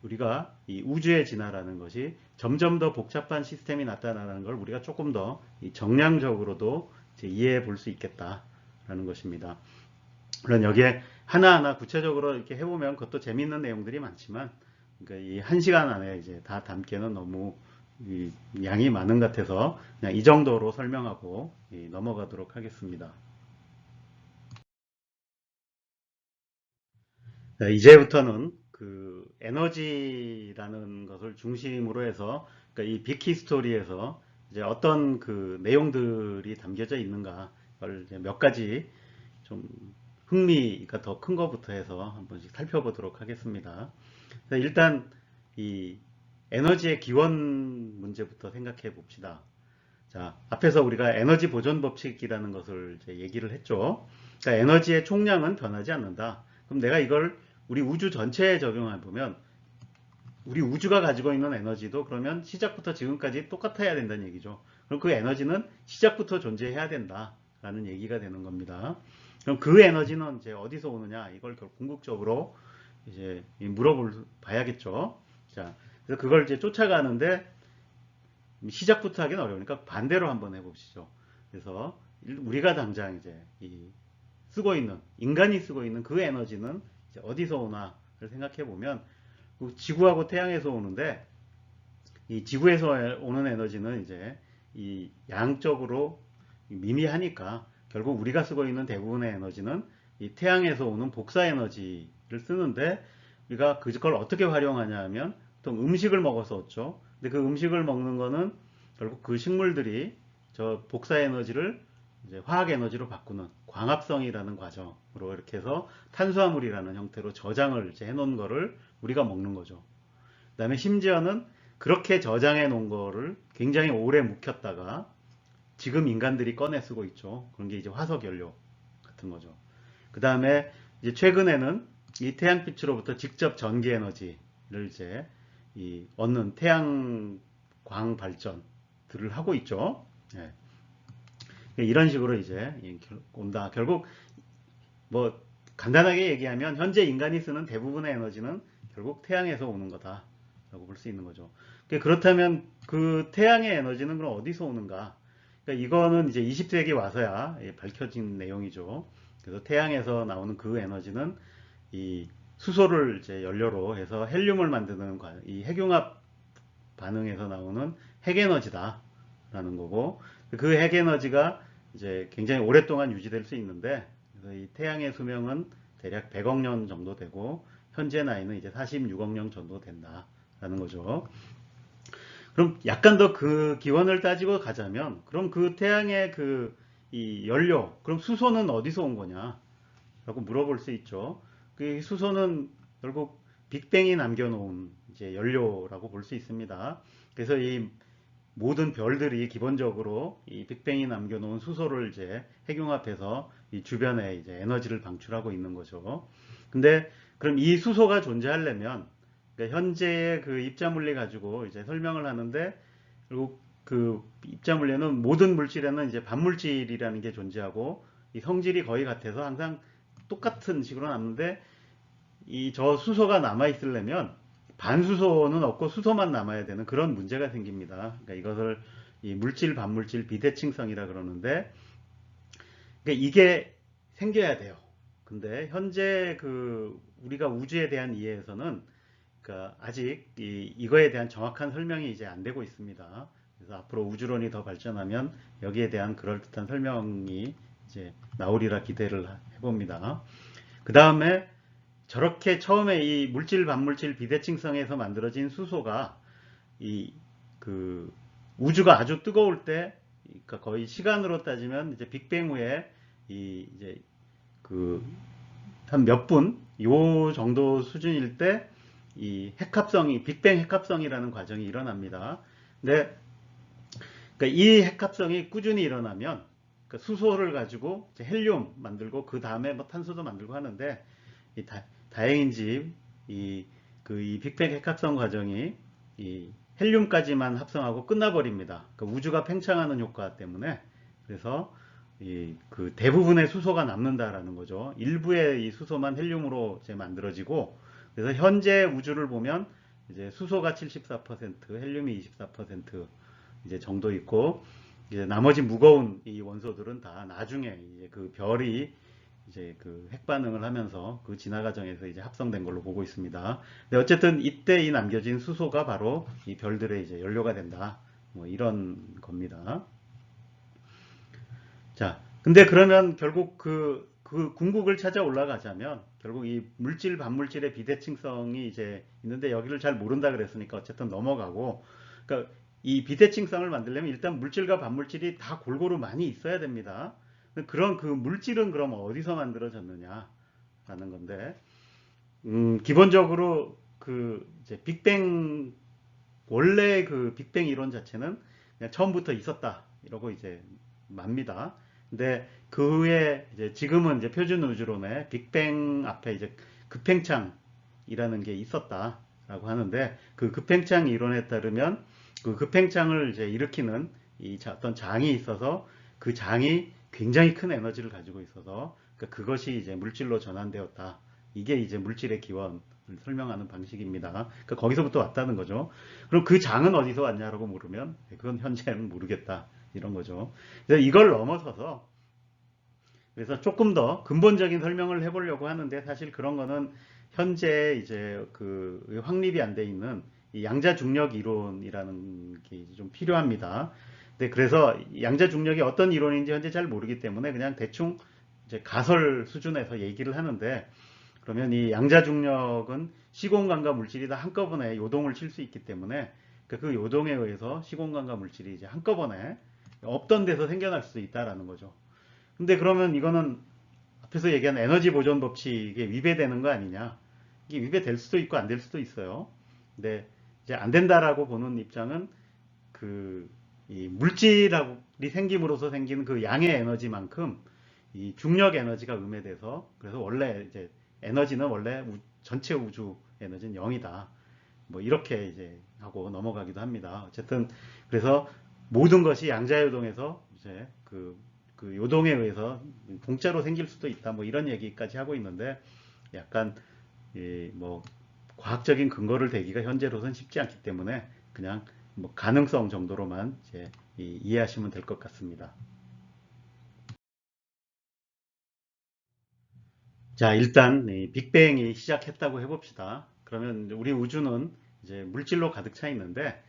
우리가 이 우주의 진화라는 것이 점점 더 복잡한 시스템이 나타나는 걸 우리가 조금 더 정량적으로도 이해해 볼 수 있겠다라는 것입니다. 물론 여기에 하나하나 구체적으로 이렇게 해보면 그것도 재미있는 내용들이 많지만, 그러니까 이 1시간 안에 이제 다 담기에는 너무 양이 많은 것 같아서 그냥 이 정도로 설명하고 넘어가도록 하겠습니다. 자, 이제부터는 에너지라는 것을 중심으로 해서, 그러니까 이 빅히스토리에서 이제 어떤 내용들이 담겨져 있는가, 를 이제 몇 가지 좀 흥미가 더 큰 것부터 해서 한 번씩 살펴보도록 하겠습니다. 일단 이 에너지의 기원 문제부터 생각해 봅시다. 자, 앞에서 우리가 에너지 보존 법칙이라는 것을 이제 얘기를 했죠. 그러니까 에너지의 총량은 변하지 않는다. 그럼 내가 이걸 우리 우주 전체에 적용해 보면 우리 우주가 가지고 있는 에너지도 그러면 시작부터 지금까지 똑같아야 된다는 얘기죠. 그럼 그 에너지는 시작부터 존재해야 된다라는 얘기가 되는 겁니다. 그럼 그 에너지는 이제 어디서 오느냐, 이걸 궁극적으로 이제 봐야겠죠. 자, 그래서 그걸 이제 쫓아가는데 시작부터 하기는 어려우니까 반대로 한번 해봅시죠. 그래서 우리가 당장 이제 인간이 쓰고 있는 그 에너지는 이제 어디서 오나를 생각해 보면 지구하고 태양에서 오는데, 이 지구에서 오는 에너지는 이제 이 양적으로 미미하니까 결국 우리가 쓰고 있는 대부분의 에너지는 이 태양에서 오는 복사 에너지를 쓰는데, 우리가 그걸 어떻게 활용하냐 하면 보통 음식을 먹어서 얻죠. 근데 그 음식을 먹는 거는 결국 그 식물들이 저 복사 에너지를 이제 화학 에너지로 바꾸는 광합성이라는 과정으로 이렇게 해서 탄수화물이라는 형태로 저장을 이제 해놓은 거를 우리가 먹는 거죠. 그 다음에 심지어는 그렇게 저장해 놓은 거를 굉장히 오래 묵혔다가 지금 인간들이 꺼내 쓰고 있죠. 그런 게 이제 화석 연료 같은 거죠. 그 다음에 이제 최근에는 이 태양빛으로부터 직접 전기 에너지를 이제 얻는 태양광 발전들을 하고 있죠. 네. 이런 식으로 이제 온다. 결국 뭐 간단하게 얘기하면 현재 인간이 쓰는 대부분의 에너지는 결국 태양에서 오는 거다라고 볼 수 있는 거죠. 그렇다면 그 태양의 에너지는 그럼 어디서 오는가? 그러니까 이거는 이제 20세기 와서야 밝혀진 내용이죠. 그래서 태양에서 나오는 그 에너지는 이 수소를 이제 연료로 해서 헬륨을 만드는 이 핵융합 반응에서 나오는 핵에너지다라는 거고, 그 핵에너지가 이제 굉장히 오랫동안 유지될 수 있는데, 그래서 이 태양의 수명은 대략 100억 년 정도 되고 현재 나이는 이제 46억 년 정도 된다라는 거죠. 그럼 약간 더 그 기원을 따지고 가자면, 그럼 그 태양의 이 연료, 그럼 수소는 어디서 온 거냐? 라고 물어볼 수 있죠. 그 수소는 결국 빅뱅이 남겨놓은 이제 연료라고 볼 수 있습니다. 그래서 이 모든 별들이 기본적으로 이 빅뱅이 남겨놓은 수소를 이제 핵융합해서 이 주변에 이제 에너지를 방출하고 있는 거죠. 근데 그럼 이 수소가 존재하려면 그러니까 현재의 그 입자물리 가지고 이제 설명을 하는데 결국 그 입자물리는 모든 물질에는 이제 반물질이라는 게 존재하고 이 성질이 거의 같아서 항상 똑같은 식으로 남는데 이 저 수소가 남아 있으려면 반수소는 없고 수소만 남아야 되는 그런 문제가 생깁니다. 그러니까 이것을 이 물질 반물질 비대칭성이라 그러는데 그러니까 이게 생겨야 돼요. 근데 현재 그 우리가 우주에 대한 이해에서는 그러니까 아직 이거에 대한 정확한 설명이 이제 안 되고 있습니다. 그래서 앞으로 우주론이 더 발전하면 여기에 대한 그럴듯한 설명이 이제 나오리라 기대를 해봅니다. 그 다음에 저렇게 처음에 이 물질 반물질 비대칭성에서 만들어진 수소가 이 그 우주가 아주 뜨거울 때, 그러니까 거의 시간으로 따지면 이제 빅뱅 후에 이 이제 그 한 몇 분, 요 정도 수준일 때 이 핵합성이 빅뱅 핵합성이라는 과정이 일어납니다. 근데 그러니까 이 핵합성이 꾸준히 일어나면 그러니까 수소를 가지고 헬륨 만들고 그 다음에 뭐 탄소도 만들고 하는데 다행인지 이 빅뱅 핵합성 과정이 이 헬륨까지만 합성하고 끝나버립니다. 그러니까 우주가 팽창하는 효과 때문에 그래서 그 대부분의 수소가 남는다라는 거죠. 일부의 이 수소만 헬륨으로 이제 만들어지고 그래서 현재 우주를 보면 이제 수소가 74%, 헬륨이 24% 이제 정도 있고 이제 나머지 무거운 이 원소들은 다 나중에 이제 그 별이 이제 그 핵 반응을 하면서 그 진화 과정에서 이제 합성된 걸로 보고 있습니다. 근데 어쨌든 이때 이 남겨진 수소가 바로 이 별들의 이제 연료가 된다. 뭐 이런 겁니다. 자, 근데 그러면 결국 그 궁극을 찾아 올라가자면 결국 이 물질 반물질의 비대칭성이 이제 있는데 여기를 잘 모른다 그랬으니까 어쨌든 넘어가고 그러니까 이 비대칭성을 만들려면 일단 물질과 반물질이 다 골고루 많이 있어야 됩니다. 그런 그 물질은 그럼 어디서 만들어졌느냐라는 건데 기본적으로 그 이제 빅뱅 원래 그 빅뱅 이론 자체는 그냥 처음부터 있었다 이러고 이제 맙니다. 근데 그 후에 이제 지금은 이제 표준 우주론에 빅뱅 앞에 이제 급팽창이라는 게 있었다라고 하는데 그 급팽창 이론에 따르면 그 급팽창을 이제 일으키는 이 어떤 장이 있어서 그 장이 굉장히 큰 에너지를 가지고 있어서 그러니까 그것이 이제 물질로 전환되었다. 이게 이제 물질의 기원을 설명하는 방식입니다. 그러니까 거기서부터 왔다는 거죠. 그럼 그 장은 어디서 왔냐라고 물으면 그건 현재는 모르겠다. 이런 거죠. 그래서 이걸 넘어서서 그래서 조금 더 근본적인 설명을 해보려고 하는데 사실 그런 거는 현재 이제 그 확립이 안 돼 있는 이 양자 중력 이론이라는 게 좀 필요합니다. 근데 그래서 양자 중력이 어떤 이론인지 현재 잘 모르기 때문에 그냥 대충 이제 가설 수준에서 얘기를 하는데 그러면 이 양자 중력은 시공간과 물질이 다 한꺼번에 요동을 칠 수 있기 때문에 그 요동에 의해서 시공간과 물질이 이제 한꺼번에 없던 데서 생겨날 수도 있다라는 거죠. 근데 그러면 이거는 앞에서 얘기한 에너지 보존 법칙에 위배되는 거 아니냐? 이게 위배될 수도 있고 안 될 수도 있어요. 근데 이제 안 된다라고 보는 입장은 이 물질이 생김으로써 생기는 그 양의 에너지만큼 이 중력 에너지가 음해돼서 그래서 원래 이제 에너지는 원래 전체 우주 에너지는 0이다. 뭐 이렇게 이제 하고 넘어가기도 합니다. 어쨌든 그래서 모든 것이 양자요동에서 이제 그 요동에 의해서 공짜로 생길 수도 있다. 뭐 이런 얘기까지 하고 있는데 약간 뭐 과학적인 근거를 대기가 현재로선 쉽지 않기 때문에 그냥 뭐 가능성 정도로만 이제 이해하시면 될 것 같습니다. 자, 일단 빅뱅이 시작했다고 해봅시다. 그러면 우리 우주는 이제 물질로 가득 차 있는데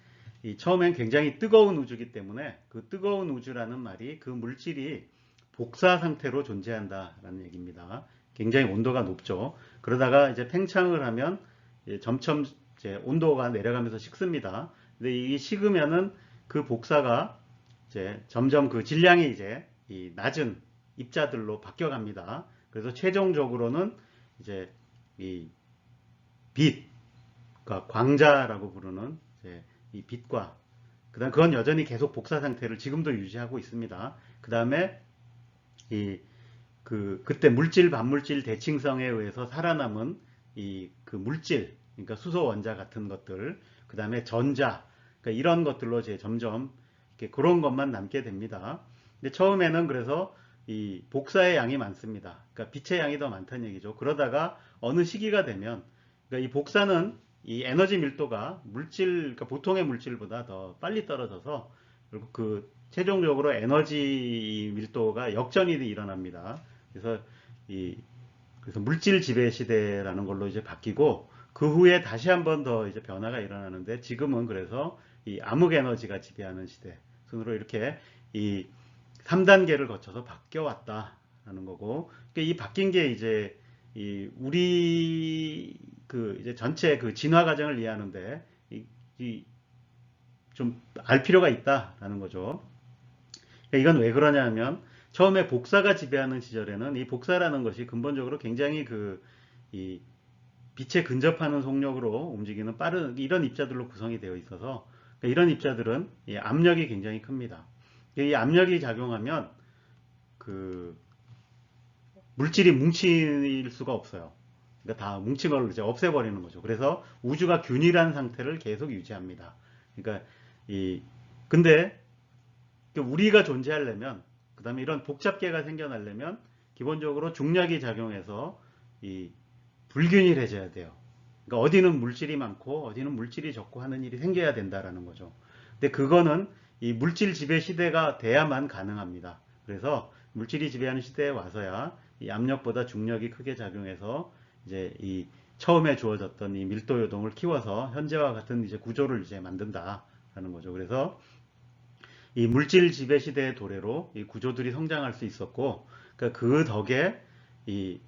처음엔 굉장히 뜨거운 우주이기 때문에 그 뜨거운 우주라는 말이 그 물질이 복사 상태로 존재한다라는 얘기입니다. 굉장히 온도가 높죠. 그러다가 이제 팽창을 하면 점점 이제 온도가 내려가면서 식습니다. 근데 이 식으면은 그 복사가 이제 점점 그 질량이 이제 이 낮은 입자들로 바뀌어 갑니다. 그래서 최종적으로는 이제 이 빛, 그러니까 광자라고 부르는 이제 이 빛과 그다음 그건 여전히 계속 복사 상태를 지금도 유지하고 있습니다. 그다음에 그때 물질 반물질 대칭성에 의해서 살아남은 그 물질, 그러니까 수소 원자 같은 것들, 그다음에 전자, 그러니까 이런 것들로 이제 점점 이렇게 그런 것만 남게 됩니다. 근데 처음에는 그래서 이 복사의 양이 많습니다. 그러니까 빛의 양이 더 많다는 얘기죠. 그러다가 어느 시기가 되면, 그러니까 이 복사는 이 에너지 밀도가 그러니까 보통의 물질보다 더 빨리 떨어져서 결국 최종적으로 에너지 밀도가 역전이 일어납니다. 그래서 그래서 물질 지배 시대라는 걸로 이제 바뀌고, 그 후에 다시 한번 더 이제 변화가 일어나는데, 지금은 그래서 이 암흑 에너지가 지배하는 시대 순으로 이렇게 이 3단계를 거쳐서 바뀌어 왔다라는 거고, 그러니까 이 바뀐 게 이제 우리 이제 전체 진화 과정을 이해하는데 좀 알 필요가 있다라는 거죠. 그러니까 이건 왜 그러냐면, 처음에 복사가 지배하는 시절에는 이 복사라는 것이 근본적으로 굉장히 이 빛에 근접하는 속력으로 움직이는 빠른 이런 입자들로 구성이 되어 있어서, 그러니까 이런 입자들은 이 압력이 굉장히 큽니다. 이 압력이 작용하면 물질이 뭉칠 수가 없어요. 그러니까 다 뭉친 걸 이제 없애버리는 거죠. 그래서 우주가 균일한 상태를 계속 유지합니다. 그러니까 근데 우리가 존재하려면, 그 다음에 이런 복잡계가 생겨나려면 기본적으로 중력이 작용해서 불균일해져야 돼요. 그러니까 어디는 물질이 많고 어디는 물질이 적고 하는 일이 생겨야 된다라는 거죠. 근데 그거는 이 물질 지배 시대가 돼야만 가능합니다. 그래서 물질이 지배하는 시대에 와서야 이 압력보다 중력이 크게 작용해서 이제 처음에 주어졌던 이 밀도 요동을 키워서 현재와 같은 이제 구조를 이제 만든다라는 거죠. 그래서 이 물질 지배 시대의 도래로 이 구조들이 성장할 수 있었고, 그러니까 그 덕에 이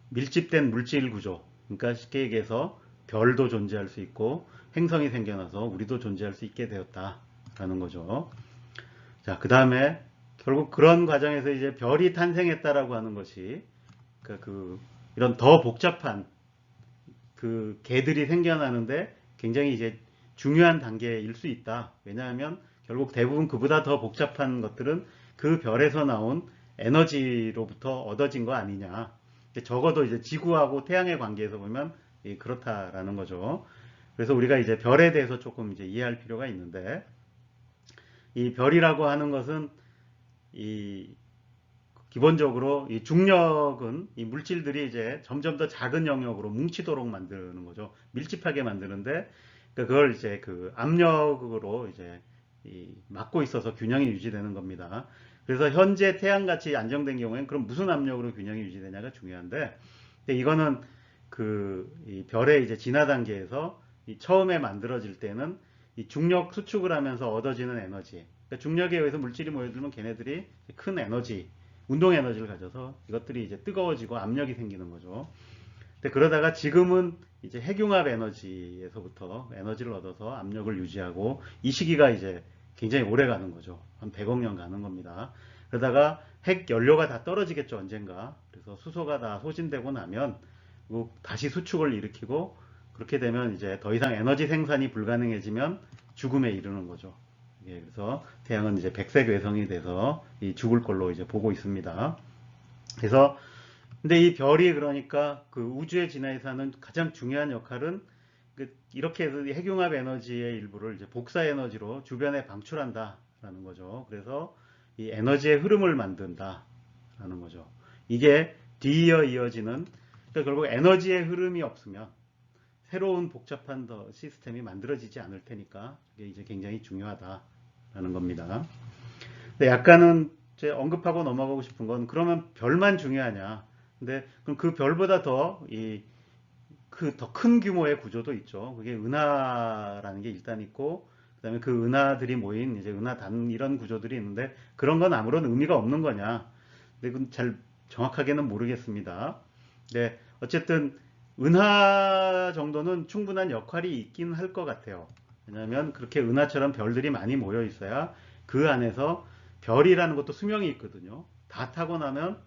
밀집된 물질 구조, 그러니까 쉽게 얘기해서 별도 존재할 수 있고 행성이 생겨나서 우리도 존재할 수 있게 되었다라는 거죠. 자, 그 다음에 결국 그런 과정에서 이제 별이 탄생했다라고 하는 것이, 그러니까 이런 더 복잡한 개들이 생겨나는데 굉장히 이제 중요한 단계일 수 있다. 왜냐하면 결국 대부분 그보다 더 복잡한 것들은 그 별에서 나온 에너지로부터 얻어진 거 아니냐. 적어도 이제 지구하고 태양의 관계에서 보면 그렇다라는 거죠. 그래서 우리가 이제 별에 대해서 조금 이제 이해할 필요가 있는데, 이 별이라고 하는 것은 기본적으로 이 중력은 이 물질들이 이제 점점 더 작은 영역으로 뭉치도록 만드는 거죠. 밀집하게 만드는데, 그걸 이제 압력으로 이제 막고 있어서 균형이 유지되는 겁니다. 그래서 현재 태양같이 안정된 경우에는 그럼 무슨 압력으로 균형이 유지되냐가 중요한데, 이거는 이 별의 이제 진화 단계에서 처음에 만들어질 때는 이 중력 수축을 하면서 얻어지는 에너지, 그러니까 중력에 의해서 물질이 모여들면 걔네들이 큰 에너지, 운동 에너지를 가져서 이것들이 이제 뜨거워지고 압력이 생기는 거죠. 근데 그러다가 지금은 이제 핵융합 에너지에서부터 에너지를 얻어서 압력을 유지하고, 이 시기가 이제 굉장히 오래 가는 거죠. 한 100억 년 가는 겁니다. 그러다가 핵 연료가 다 떨어지겠죠, 언젠가. 그래서 수소가 다 소진되고 나면 다시 수축을 일으키고, 그렇게 되면 이제 더 이상 에너지 생산이 불가능해지면 죽음에 이르는 거죠. 그래서 태양은 이제 백색 외성이 돼서 죽을 걸로 이제 보고 있습니다. 그래서 근데 이 별이 그러니까 우주의 진화에서 하는 가장 중요한 역할은 이렇게 해서 핵융합 에너지의 일부를 이제 복사 에너지로 주변에 방출한다라는 거죠. 그래서 이 에너지의 흐름을 만든다라는 거죠. 이게 뒤이어 이어지는, 그러니까 결국 에너지의 흐름이 없으면 새로운 복잡한 시스템이 만들어지지 않을 테니까 이게 이제 굉장히 중요하다라는 겁니다. 근데 약간은 이제 언급하고 넘어가고 싶은 건, 그러면 별만 중요하냐? 근데 그럼 그 별보다 더 큰 규모의 구조도 있죠. 그게 은하라는 게 일단 있고, 그다음에 그 은하들이 모인 이제 은하단 이런 구조들이 있는데, 그런 건 아무런 의미가 없는 거냐? 근데 그건 잘 정확하게는 모르겠습니다. 근데 어쨌든 은하 정도는 충분한 역할이 있긴 할 것 같아요. 왜냐하면 그렇게 은하처럼 별들이 많이 모여 있어야 그 안에서, 별이라는 것도 수명이 있거든요. 다 타고 나면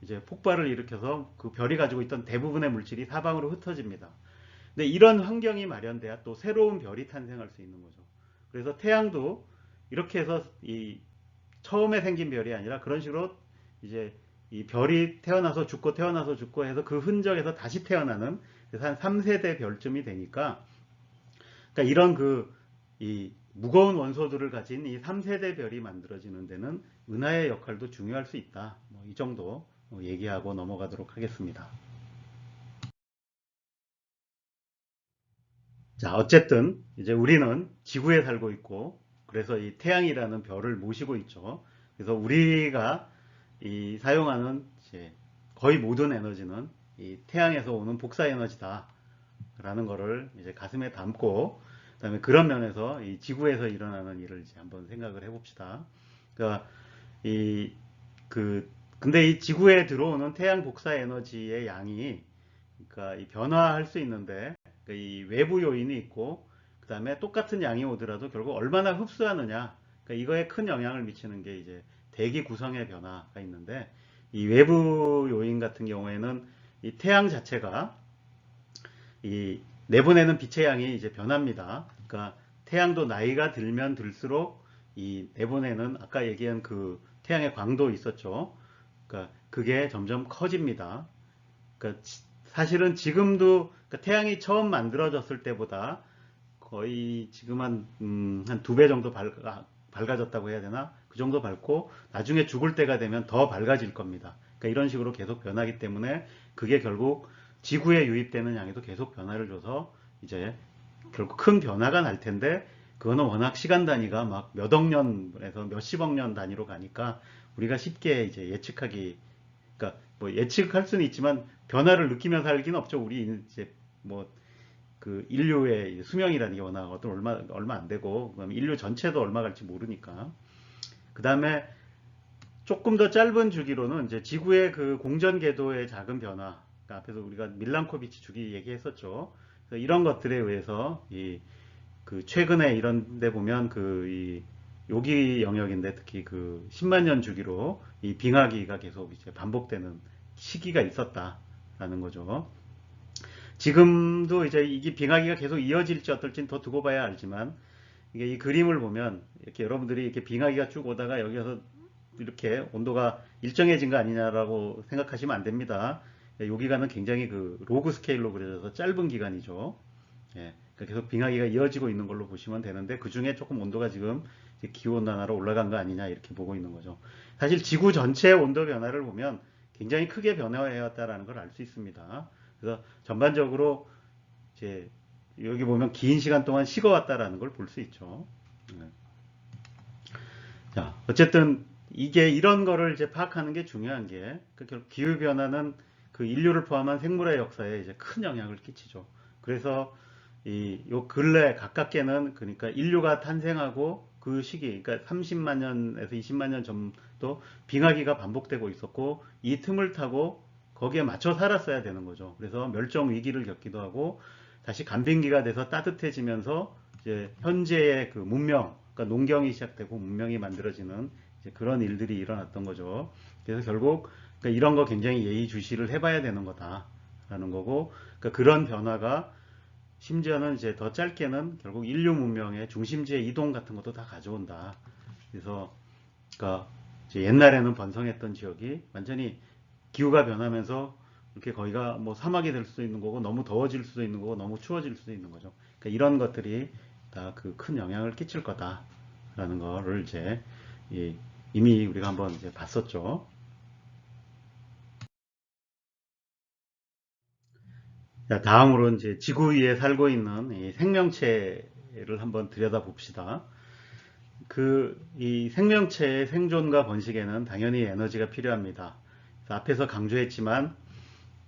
이제 폭발을 일으켜서 그 별이 가지고 있던 대부분의 물질이 사방으로 흩어집니다. 근데 이런 환경이 마련돼야 또 새로운 별이 탄생할 수 있는 거죠. 그래서 태양도 이렇게 해서 이 처음에 생긴 별이 아니라 그런 식으로 이제 이 별이 태어나서 죽고 태어나서 죽고 해서 그 흔적에서 다시 태어나는, 그래서 한 3세대 별쯤이 되니까, 그러니까 이런 이 무거운 원소들을 가진 이 3세대 별이 만들어지는 데는 은하의 역할도 중요할 수 있다. 이 정도 얘기하고 넘어가도록 하겠습니다. 자, 어쨌든 이제 우리는 지구에 살고 있고, 그래서 이 태양이라는 별을 모시고 있죠. 그래서 우리가 이 사용하는 이제 거의 모든 에너지는 이 태양에서 오는 복사 에너지다 라는 거를 이제 가슴에 담고, 그다음에 그런 면에서 이 지구에서 일어나는 일을 이제 한번 생각을 해봅시다. 그러니까 이 근데 이 지구에 들어오는 태양 복사 에너지의 양이, 그러니까 이 변화할 수 있는데, 그러니까 이 외부 요인이 있고, 그 다음에 똑같은 양이 오더라도 결국 얼마나 흡수하느냐, 그러니까 이거에 큰 영향을 미치는 게 이제 대기 구성의 변화가 있는데, 이 외부 요인 같은 경우에는 이 태양 자체가 이 내보내는 빛의 양이 이제 변합니다. 그러니까 태양도 나이가 들면 들수록 이 내보내는, 아까 얘기한 그 태양의 광도 있었죠. 그러니까 그게 점점 커집니다. 그러니까 사실은 지금도, 그러니까 태양이 처음 만들어졌을 때보다 거의 지금 한 2배 정도 밝아졌다고 해야 되나? 그 정도 밝고, 나중에 죽을 때가 되면 더 밝아질 겁니다. 그러니까 이런 식으로 계속 변하기 때문에 그게 결국 지구에 유입되는 양에도 계속 변화를 줘서 이제 결국 큰 변화가 날 텐데, 그거는 워낙 시간 단위가 막 몇 억 년에서 몇십억 년 단위로 가니까 우리가 쉽게 이제 예측하기, 그러니까 뭐 예측할 수는 있지만 변화를 느끼면서 살기는 없죠. 우리 이제 뭐 그 인류의 수명이라는 게 워낙 어떤 얼마 안 되고, 그다음에 인류 전체도 얼마 갈지 모르니까. 그다음에 조금 더 짧은 주기로는 이제 지구의 그 공전 궤도의 작은 변화, 그러니까 앞에서 우리가 밀란코비치 주기 얘기했었죠. 그래서 이런 것들에 의해서 그 최근에 이런 데 보면 이 요기 영역인데, 특히 그 10만 년 주기로 이 빙하기가 계속 이제 반복되는 시기가 있었다라는 거죠. 지금도 이제 이게 빙하기가 계속 이어질지 어떨지는 더 두고 봐야 알지만, 이게 이 그림을 보면 이렇게 여러분들이 이렇게 빙하기가 쭉 오다가 여기서 이렇게 온도가 일정해진 거 아니냐라고 생각하시면 안 됩니다. 요 기간은 굉장히 그 로그 스케일로 그려져서 짧은 기간이죠. 예, 그러니까 계속 빙하기가 이어지고 있는 걸로 보시면 되는데, 그 중에 조금 온도가 지금 기후온난화로 올라간 거 아니냐 이렇게 보고 있는 거죠. 사실 지구 전체의 온도 변화를 보면 굉장히 크게 변화해 왔다라는 걸 알 수 있습니다. 그래서 전반적으로 이제 여기 보면 긴 시간 동안 식어왔다라는 걸 볼 수 있죠. 네. 자, 어쨌든 이게 이런 거를 이제 파악하는 게 중요한 게, 결국 기후 변화는 그 인류를 포함한 생물의 역사에 이제 큰 영향을 끼치죠. 그래서 요 근래 가깝게는, 그러니까 인류가 탄생하고 그 시기, 그러니까 30만 년에서 20만 년 전도 빙하기가 반복되고 있었고, 이 틈을 타고 거기에 맞춰 살았어야 되는 거죠. 그래서 멸종 위기를 겪기도 하고, 다시 간빙기가 돼서 따뜻해지면서 이제 현재의 그 문명, 그러니까 농경이 시작되고 문명이 만들어지는 이제 그런 일들이 일어났던 거죠. 그래서 결국 그러니까 이런 거 굉장히 예의주시를 해봐야 되는 거다라는 거고, 그러니까 그런 변화가 심지어는 이제 더 짧게는 결국 인류 문명의 중심지의 이동 같은 것도 다 가져온다. 그래서 그러니까 이제 옛날에는 번성했던 지역이 완전히 기후가 변하면서 이렇게 거기가 뭐 사막이 될 수도 있는 거고, 너무 더워질 수도 있는 거고, 너무 추워질 수도 있는 거죠. 그러니까 이런 것들이 다 그 큰 영향을 끼칠 거다라는 거를 이제 이미 우리가 한번 이제 봤었죠. 자, 다음으로 이제 지구 위에 살고 있는 이 생명체를 한번 들여다봅시다. 이 생명체의 생존과 번식에는 당연히 에너지가 필요합니다. 앞에서 강조했지만,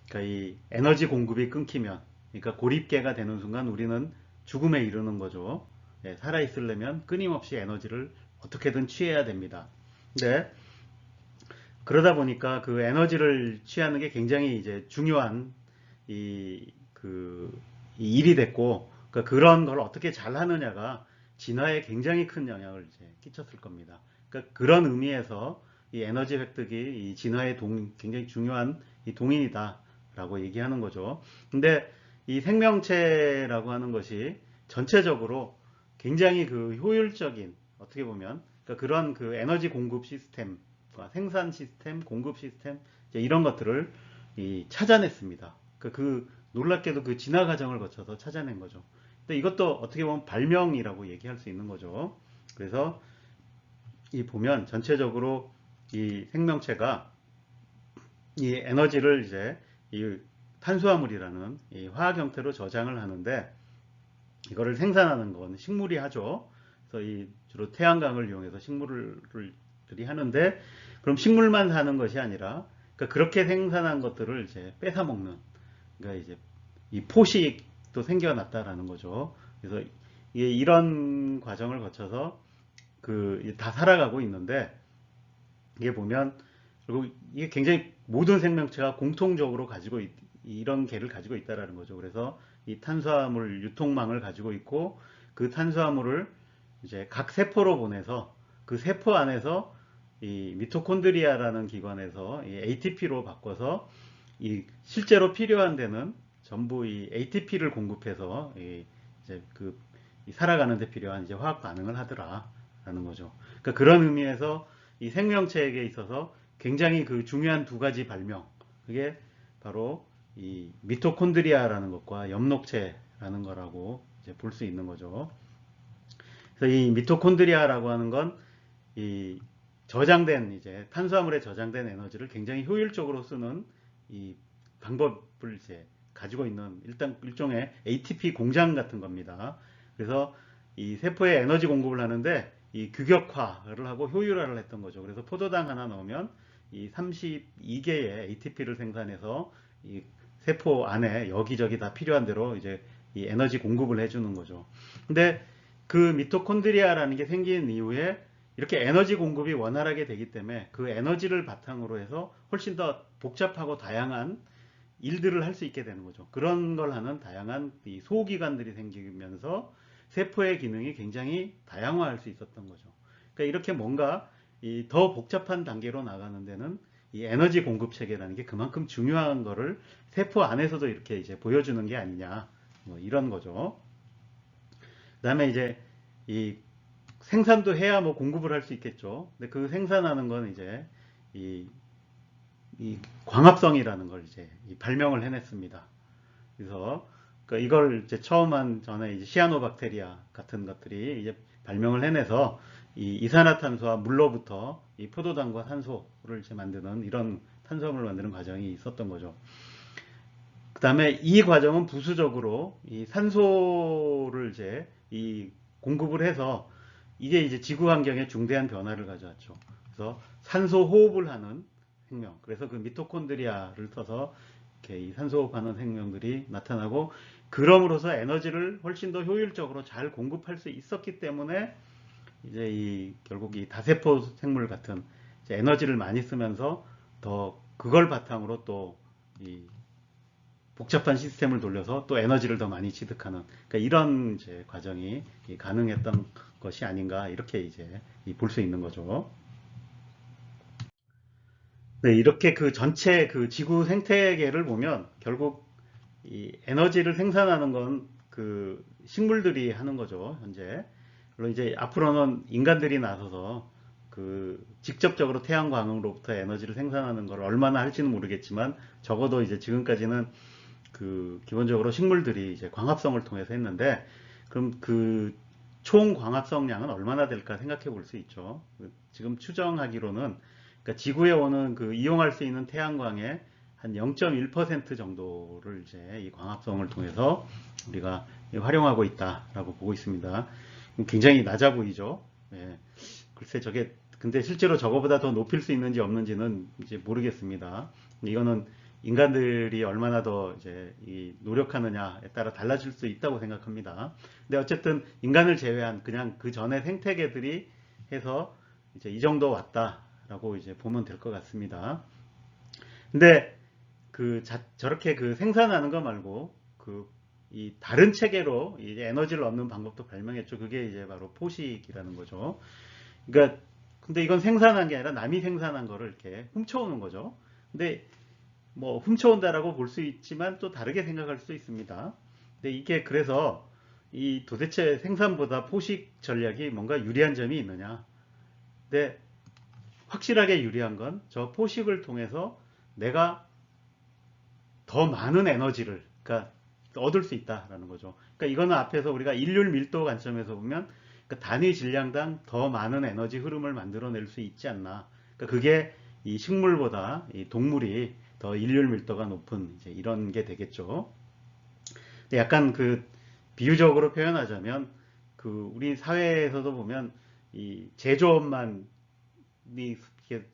그러니까 이 에너지 공급이 끊기면, 그러니까 고립계가 되는 순간 우리는 죽음에 이르는 거죠. 예, 살아있으려면 끊임없이 에너지를 어떻게든 취해야 됩니다. 근데 그러다 보니까 그 에너지를 취하는 게 굉장히 이제 중요한 이 일이 됐고, 그러니까 그런 걸 어떻게 잘 하느냐가 진화에 굉장히 큰 영향을 이제 끼쳤을 겁니다. 그러니까 그런 의미에서 이 에너지 획득이 이 진화의 굉장히 중요한 이 동인이다라고 얘기하는 거죠. 근데 이 생명체라고 하는 것이 전체적으로 굉장히 그 효율적인 어떻게 보면 그러니까 그런 그 에너지 공급 시스템과 생산 시스템, 공급 시스템 이제 이런 것들을 찾아냈습니다. 그 놀랍게도 그 진화 과정을 거쳐서 찾아낸 거죠. 근데 이것도 어떻게 보면 발명이라고 얘기할 수 있는 거죠. 그래서 이 보면 전체적으로 이 생명체가 이 에너지를 이제 이 탄수화물이라는 이 화학 형태로 저장을 하는데 이거를 생산하는 건 식물이 하죠. 그래서 이 주로 태양광을 이용해서 식물들이 하는데 그럼 식물만 사는 것이 아니라 그러니까 그렇게 생산한 것들을 이제 뺏어 먹는 그러니까 이제 이 포식도 생겨났다라는 거죠. 그래서 이런 과정을 거쳐서 그 다 살아가고 있는데 이게 보면 결국 이게 굉장히 모든 생명체가 공통적으로 가지고 이런 개를 가지고 있다라는 거죠. 그래서 이 탄수화물 유통망을 가지고 있고 그 탄수화물을 이제 각 세포로 보내서 그 세포 안에서 이 미토콘드리아라는 기관에서 이 ATP로 바꿔서 이 실제로 필요한 데는 전부 이 ATP를 공급해서 이제 이 살아가는 데 필요한 이제 화학 반응을 하더라라는 거죠. 그러니까 그런 의미에서 이 생명체에게 있어서 굉장히 그 중요한 두 가지 발명 그게 바로 이 미토콘드리아라는 것과 엽록체라는 거라고 이제 볼 수 있는 거죠. 그래서 이 미토콘드리아라고 하는 건 이 저장된 이제 탄수화물에 저장된 에너지를 굉장히 효율적으로 쓰는 이 방법을 이제 가지고 있는 일단 일종의 ATP 공장 같은 겁니다. 그래서 이 세포에 에너지 공급을 하는데 이 규격화를 하고 효율화를 했던 거죠. 그래서 포도당 하나 넣으면 이 32개의 ATP를 생산해서 이 세포 안에 여기저기 다 필요한 대로 이제 이 에너지 공급을 해주는 거죠. 근데 그 미토콘드리아라는 게 생긴 이후에 이렇게 에너지 공급이 원활하게 되기 때문에 그 에너지를 바탕으로 해서 훨씬 더 복잡하고 다양한 일들을 할 수 있게 되는 거죠. 그런 걸 하는 다양한 이 소기관들이 생기면서 세포의 기능이 굉장히 다양화할 수 있었던 거죠. 그러니까 이렇게 뭔가 이 더 복잡한 단계로 나가는 데는 이 에너지 공급 체계라는 게 그만큼 중요한 거를 세포 안에서도 이렇게 이제 보여주는 게 아니냐 뭐 이런 거죠. 그다음에 이제 이 생산도 해야 뭐 공급을 할 수 있겠죠. 근데 그 생산하는 건 이제 이, 이 광합성이라는 걸 이제 발명을 해냈습니다. 그래서 그러니까 이걸 이제 처음 한 전에 이제 시아노박테리아 같은 것들이 이제 발명을 해내서 이 이산화탄소와 물로부터 이 포도당과 산소를 이제 만드는 이런 탄수화물을 만드는 과정이 있었던 거죠. 그 다음에 이 과정은 부수적으로 이 산소를 이제 이 공급을 해서 이게 이제 지구 환경에 중대한 변화를 가져왔죠. 그래서 산소 호흡을 하는 생명. 그래서 그 미토콘드리아를 써서 이렇게 이 산소 호흡하는 생명들이 나타나고 그럼으로써 에너지를 훨씬 더 효율적으로 잘 공급할 수 있었기 때문에 이제 이 결국 이 다세포 생물 같은 이제 에너지를 많이 쓰면서 더 그걸 바탕으로 또 이 복잡한 시스템을 돌려서 또 에너지를 더 많이 취득하는 그러니까 이런 이제 과정이 가능했던 것이 아닌가 이렇게 이제 볼 수 있는 거죠. 네, 이렇게 그 전체 그 지구 생태계를 보면 결국 이 에너지를 생산하는 건 그 식물들이 하는 거죠, 현재. 물론 이제 앞으로는 인간들이 나서서 그 직접적으로 태양광으로부터 에너지를 생산하는 걸 얼마나 할지는 모르겠지만 적어도 이제 지금까지는 그 기본적으로 식물들이 이제 광합성을 통해서 했는데 그럼 그 총 광합성량은 얼마나 될까 생각해 볼 수 있죠. 지금 추정하기로는 그러니까 지구에 오는 그 이용할 수 있는 태양광의 한 0.1% 정도를 이제 이 광합성을 통해서 우리가 활용하고 있다라고 보고 있습니다. 굉장히 낮아 보이죠. 예. 글쎄 저게 근데 실제로 저거보다 더 높일 수 있는지 없는지는 이제 모르겠습니다. 이거는 인간들이 얼마나 더 이제 노력하느냐에 따라 달라질 수 있다고 생각합니다. 근데 어쨌든 인간을 제외한 그냥 그 전에 생태계들이 해서 이제 이 정도 왔다라고 이제 보면 될 것 같습니다. 근데 저렇게 그 생산하는 거 말고 이 다른 체계로 이제 에너지를 얻는 방법도 발명했죠. 그게 이제 바로 포식이라는 거죠. 그러니까 근데 이건 생산한 게 아니라 남이 생산한 거를 이렇게 훔쳐오는 거죠. 근데 뭐 훔쳐온다라고 볼 수 있지만 또 다르게 생각할 수 있습니다. 근데 이게 그래서 이 도대체 생산보다 포식 전략이 뭔가 유리한 점이 있느냐? 근데 확실하게 유리한 건 저 포식을 통해서 내가 더 많은 에너지를 그러니까 얻을 수 있다라는 거죠. 그러니까 이거는 앞에서 우리가 일률 밀도 관점에서 보면 그러니까 단위 질량당 더 많은 에너지 흐름을 만들어낼 수 있지 않나. 그러니까 그게 이 식물보다 이 동물이 더 일률 밀도가 높은 이제 이런 게 되겠죠. 근데 약간 그 비유적으로 표현하자면 그 우리 사회에서도 보면 이 제조업만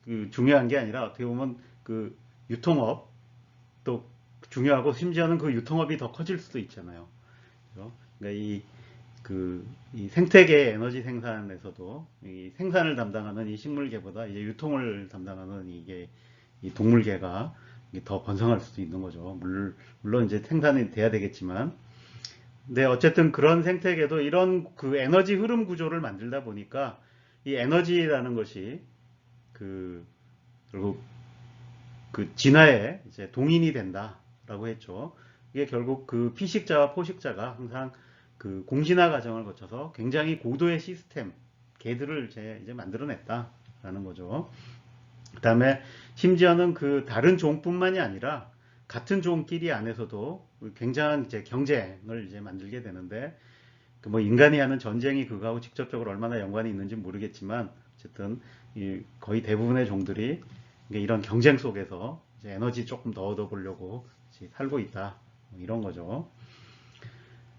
그 중요한 게 아니라 어떻게 보면 그 유통업 또 중요하고 심지어는 그 유통업이 더 커질 수도 있잖아요. 그죠? 그러니까 이 생태계 에너지 생산에서도 이 생산을 담당하는 이 식물계보다 이제 유통을 담당하는 이게 이 동물계가 더 번성할 수도 있는 거죠. 물론 이제 생산이 돼야 되겠지만, 근데 어쨌든 그런 생태계도 이런 그 에너지 흐름 구조를 만들다 보니까 이 에너지라는 것이 그 결국 그 진화에 이제 동인이 된다라고 했죠. 이게 결국 그 피식자와 포식자가 항상 그 공진화 과정을 거쳐서 굉장히 고도의 시스템, 개들을 이제 만들어냈다라는 거죠. 그 다음에 심지어는 그 다른 종뿐만이 아니라 같은 종끼리 안에서도 굉장한 이제 경쟁을 이제 만들게 되는데 그 뭐 인간이 하는 전쟁이 그거하고 직접적으로 얼마나 연관이 있는지 모르겠지만 어쨌든 거의 대부분의 종들이 이런 경쟁 속에서 이제 에너지 조금 더 얻어보려고 살고 있다 뭐 이런 거죠.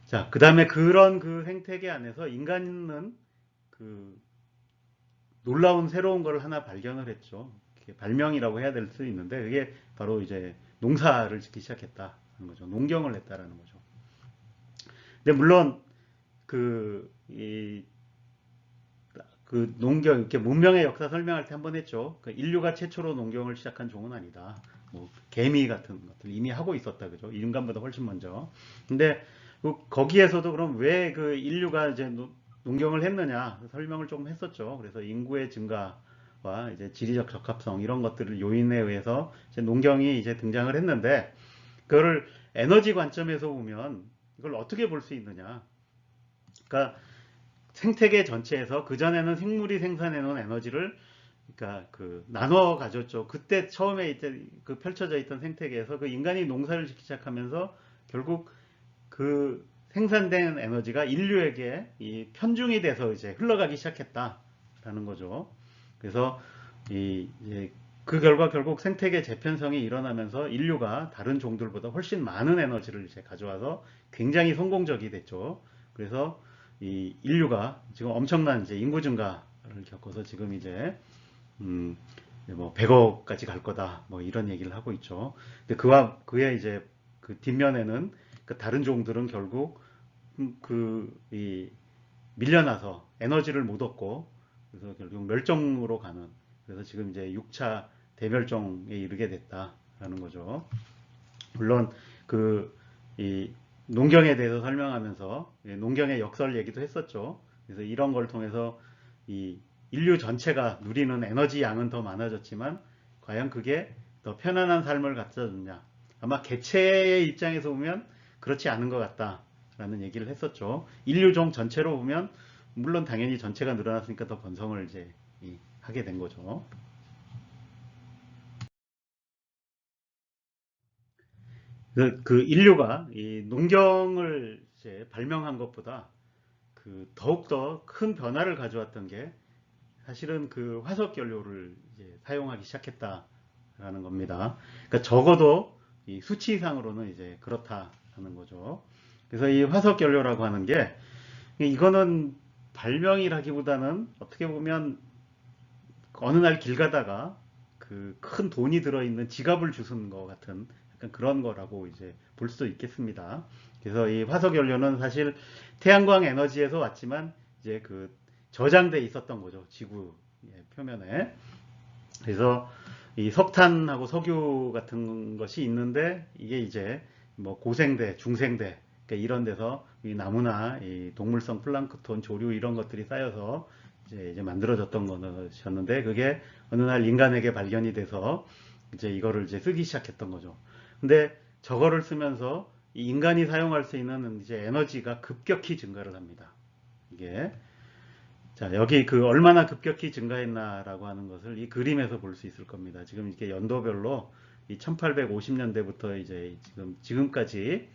자, 그 다음에 그런 그 생태계 안에서 인간은 그 놀라운 새로운 걸 하나 발견을 했죠. 발명이라고 해야 될 수 있는데 그게 바로 이제 농사를 짓기 시작했다는 거죠. 농경을 했다라는 거죠. 근데 물론 그, 이, 그 농경, 이렇게 문명의 역사 설명할 때 한번 했죠. 그 인류가 최초로 농경을 시작한 종은 아니다. 뭐, 개미 같은 것들 이미 하고 있었다. 그죠? 인간보다 훨씬 먼저. 근데 거기에서도 그럼 왜 그 인류가 이제 농경을 했느냐 설명을 조금 했었죠. 그래서 인구의 증가와 이제 지리적 적합성 이런 것들을 요인에 의해서 이제 농경이 이제 등장을 했는데 그거를 에너지 관점에서 보면 이걸 어떻게 볼 수 있느냐. 그러니까 생태계 전체에서 그전에는 생물이 생산해 놓은 에너지를 그러니까 그 나눠 가졌죠. 그때 처음에 이제 그 펼쳐져 있던 생태계에서 그 인간이 농사를 짓기 시작하면서 결국 그 생산된 에너지가 인류에게 이 편중이 돼서 이제 흘러가기 시작했다라는 거죠. 그래서 이제 그 결과 결국 생태계 재편성이 일어나면서 인류가 다른 종들보다 훨씬 많은 에너지를 이제 가져와서 굉장히 성공적이 됐죠. 그래서 이 인류가 지금 엄청난 이제 인구 증가를 겪어서 지금 이제 뭐 100억까지 갈 거다 뭐 이런 얘기를 하고 있죠. 근데 그의 이제 그 뒷면에는 그 다른 종들은 결국 이 밀려나서 에너지를 못 얻고 그래서 결국 멸종으로 가는 그래서 지금 이제 6차 대멸종에 이르게 됐다라는 거죠. 물론 이 농경에 대해서 설명하면서 농경의 역설 얘기도 했었죠. 그래서 이런 걸 통해서 이 인류 전체가 누리는 에너지 양은 더 많아졌지만 과연 그게 더 편안한 삶을 갖다 줬냐. 아마 개체의 입장에서 보면 그렇지 않은 것 같다라는 얘기를 했었죠. 인류종 전체로 보면 물론 당연히 전체가 늘어났으니까 더 번성을 이제 하게 된 거죠. 그 인류가 이 농경을 이제 발명한 것보다 그 더욱더 큰 변화를 가져왔던 게 사실은 그 화석 연료를 이제 사용하기 시작했다라는 겁니다. 그러니까 적어도 이 수치상으로는 이제 그렇다라는 거죠. 그래서 이 화석 연료라고 하는 게 이거는 발명이라기보다는 어떻게 보면 어느 날 길 가다가 그 큰 돈이 들어있는 지갑을 주운 것 같은 약간 그런 거라고 이제 볼 수도 있겠습니다. 그래서 이 화석 연료는 사실 태양광 에너지에서 왔지만 이제 그 저장돼 있었던 거죠. 지구 표면에. 그래서 이 석탄하고 석유 같은 것이 있는데 이게 이제 뭐 고생대, 중생대 그러니까 이런 데서 이 나무나 이 동물성 플랑크톤, 조류 이런 것들이 쌓여서 이제 만들어졌던 것이었는데 그게 어느 날 인간에게 발견이 돼서 이제 이거를 이제 쓰기 시작했던 거죠. 근데 저거를 쓰면서 이 인간이 사용할 수 있는 이제 에너지가 급격히 증가를 합니다. 이게 자, 여기 그 얼마나 급격히 증가했나라고 하는 것을 이 그림에서 볼 수 있을 겁니다. 지금 이렇게 연도별로 이 1850년대부터 이제 지금까지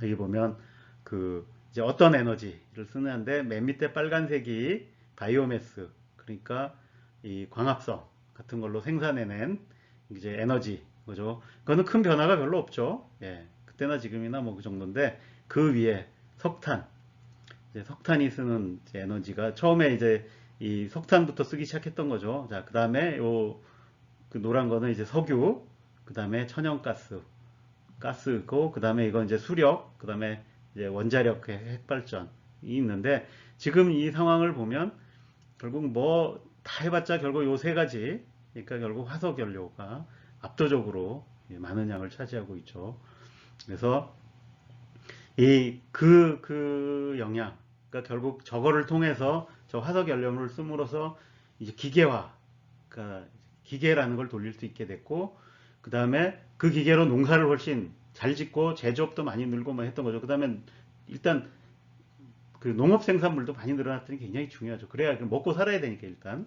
여기 보면 그 이제 어떤 에너지를 쓰는데 맨 밑에 빨간색이 바이오매스, 그러니까 이 광합성 같은 걸로 생산해낸 이제 에너지 그죠? 그거는 큰 변화가 별로 없죠. 예, 그때나 지금이나 뭐 그 정도인데 그 위에 석탄, 이제 석탄이 쓰는 이제 에너지가 처음에 이제 이 석탄부터 쓰기 시작했던 거죠. 자, 그 다음에 요 그 노란 거는 이제 석유, 그 다음에 천연가스, 가스고, 그 다음에 이건 이제 수력, 그 다음에 이제 원자력 핵발전이 있는데 지금 이 상황을 보면 결국 뭐 다 해봤자 결국 요 세 가지, 그러니까 결국 화석 연료가 압도적으로 많은 양을 차지하고 있죠. 그래서 그 영향, 그러니까 결국 저거를 통해서 저 화석 연료를 씀으로써 이제 기계화, 그러니까 기계라는 걸 돌릴 수 있게 됐고, 그 다음에 그 기계로 농사를 훨씬 잘 짓고 제조업도 많이 늘고 뭐 했던 거죠. 그 다음에 일단 그 농업 생산물도 많이 늘어났더니 굉장히 중요하죠. 그래야 먹고 살아야 되니까 일단.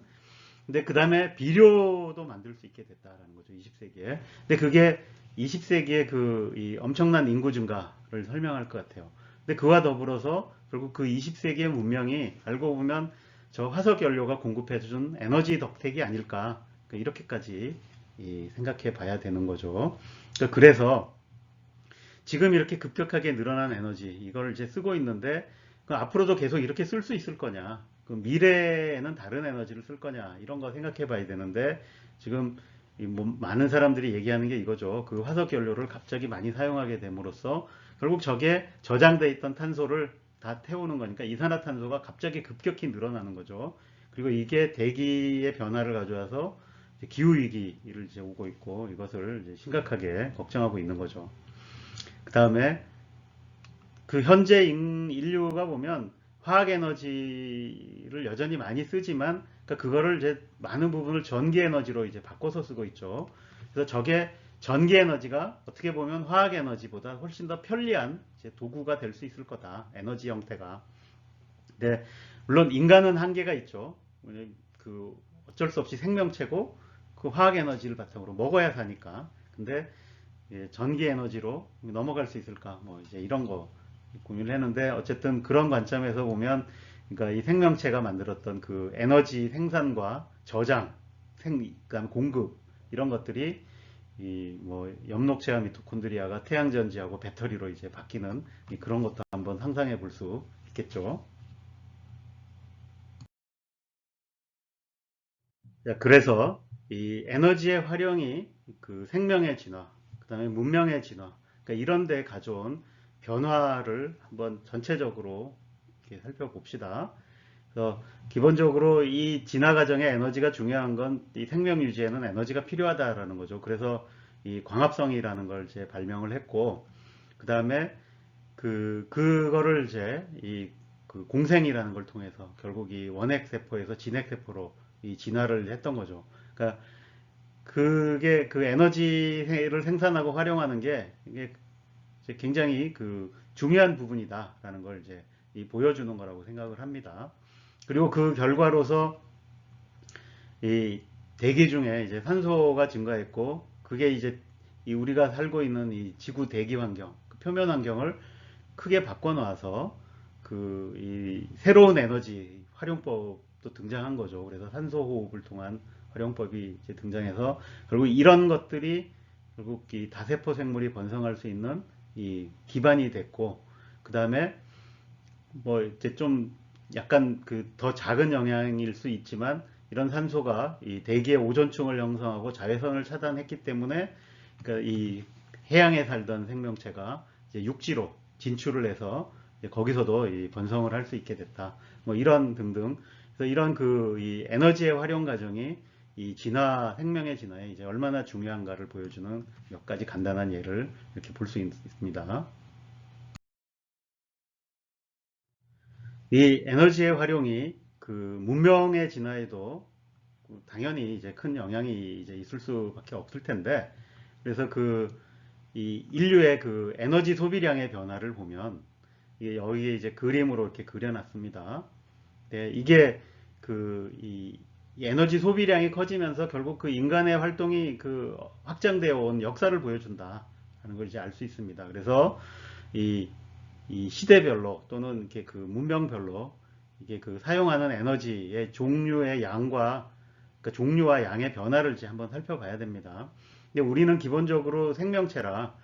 근데 그 다음에 비료도 만들 수 있게 됐다라는 거죠. 20세기에. 근데 그게 20세기에 이 엄청난 인구 증가를 설명할 것 같아요. 근데 그와 더불어서 결국 그 20세기의 문명이 알고 보면 저 화석 연료가 공급해준 에너지 덕택이 아닐까. 그러니까 이렇게까지 생각해 봐야 되는 거죠. 그러니까 그래서 지금 이렇게 급격하게 늘어난 에너지, 이걸 이제 쓰고 있는데, 앞으로도 계속 이렇게 쓸 수 있을 거냐, 그 미래에는 다른 에너지를 쓸 거냐, 이런 거 생각해 봐야 되는데, 지금 많은 사람들이 얘기하는 게 이거죠. 그 화석 연료를 갑자기 많이 사용하게 됨으로써 결국 저게 저장돼 있던 탄소를 다 태우는 거니까 이산화탄소가 갑자기 급격히 늘어나는 거죠. 그리고 이게 대기의 변화를 가져와서 기후 위기를 이제 오고 있고 이것을 이제 심각하게 걱정하고 있는 거죠. 그 다음에 그 현재 인류가 보면 화학 에너지를 여전히 많이 쓰지만 그러니까 그거를 이제 많은 부분을 전기 에너지로 이제 바꿔서 쓰고 있죠. 그래서 저게 전기 에너지가 어떻게 보면 화학 에너지보다 훨씬 더 편리한 이제 도구가 될 수 있을 거다. 에너지 형태가. 근데 물론 인간은 한계가 있죠. 그 어쩔 수 없이 생명체고 그 화학 에너지를 바탕으로 먹어야 사니까. 근데 전기 에너지로 넘어갈 수 있을까? 뭐 이제 이런 거 고민을 했는데 어쨌든 그런 관점에서 보면 그러니까 이 생명체가 만들었던 그 에너지 생산과 저장, 그다음 공급 이런 것들이 이 뭐 엽록체와 미토콘드리아가 태양전지하고 배터리로 이제 바뀌는 그런 것도 한번 상상해 볼 수 있겠죠. 그래서 이 에너지의 활용이 그 생명의 진화, 그 다음에 문명의 진화, 그러니까 이런 데 가져온 변화를 한번 전체적으로 이렇게 살펴봅시다. 그래서 기본적으로 이 진화 과정의 에너지가 중요한 건 이 생명 유지에는 에너지가 필요하다라는 거죠. 그래서 이 광합성이라는 걸 이제 발명을 했고, 그 다음에 그거를 이제 그 공생이라는 걸 통해서 결국 이 원핵 세포에서 진핵 세포로 이 진화를 했던 거죠. 그러니까 그게 그 에너지를 생산하고 활용하는 게 이게 굉장히 그 중요한 부분이다라는 걸 이제 보여주는 거라고 생각을 합니다. 그리고 그 결과로서 이 대기 중에 이제 산소가 증가했고 그게 이제 우리가 살고 있는 이 지구 대기 환경, 그 표면 환경을 크게 바꿔놔서 이 새로운 에너지 활용법도 등장한 거죠. 그래서 산소 호흡을 통한 활용법이 이제 등장해서 결국 이런 것들이 결국 이 다세포 생물이 번성할 수 있는 이 기반이 됐고, 그 다음에 뭐 이제 좀 약간 그 더 작은 영향일 수 있지만 이런 산소가 이 대기의 오존층을 형성하고 자외선을 차단했기 때문에 그러니까 이 해양에 살던 생명체가 이제 육지로 진출을 해서 거기서도 이 번성을 할 수 있게 됐다. 뭐 이런 등등. 그래서 이런 이 에너지의 활용 과정이 이 진화, 생명의 진화에 이제 얼마나 중요한가를 보여주는 몇 가지 간단한 예를 이렇게 볼 수 있습니다. 이 에너지의 활용이 그 문명의 진화에도 당연히 이제 큰 영향이 이제 있을 수밖에 없을 텐데, 그래서 이 인류의 그 에너지 소비량의 변화를 보면 이게 여기에 이제 그림으로 이렇게 그려놨습니다. 네, 이게 이 에너지 소비량이 커지면서 결국 그 인간의 활동이 그 확장되어 온 역사를 보여준다 하는 걸 이제 알 수 있습니다. 그래서 이, 이 시대별로 또는 이렇게 그 문명별로 이게 그 사용하는 에너지의 종류의 양과 그러니까 종류와 양의 변화를 이제 한번 살펴봐야 됩니다. 근데 우리는 기본적으로 생명체라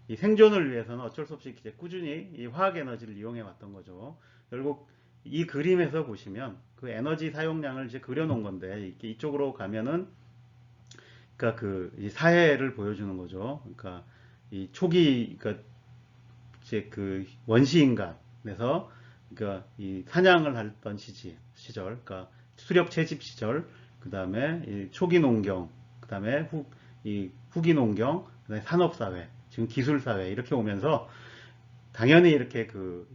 이 생존을 위해서는 어쩔 수 없이 이제 꾸준히 이 화학 에너지를 이용해 왔던 거죠. 결국 이 그림에서 보시면 그 에너지 사용량을 이제 그려놓은 건데 이렇게 이쪽으로 가면은 그러니까 이 사회를 보여주는 거죠. 그러니까 이 초기 그러니까 이제 그 원시 인간에서 그러니까 이 사냥을 하던 시절, 그러니까 수렵 채집 시절, 그 다음에 초기 농경, 그 다음에 이 후기 농경, 그다음에 산업 사회, 지금 기술 사회 이렇게 오면서 당연히 이렇게 그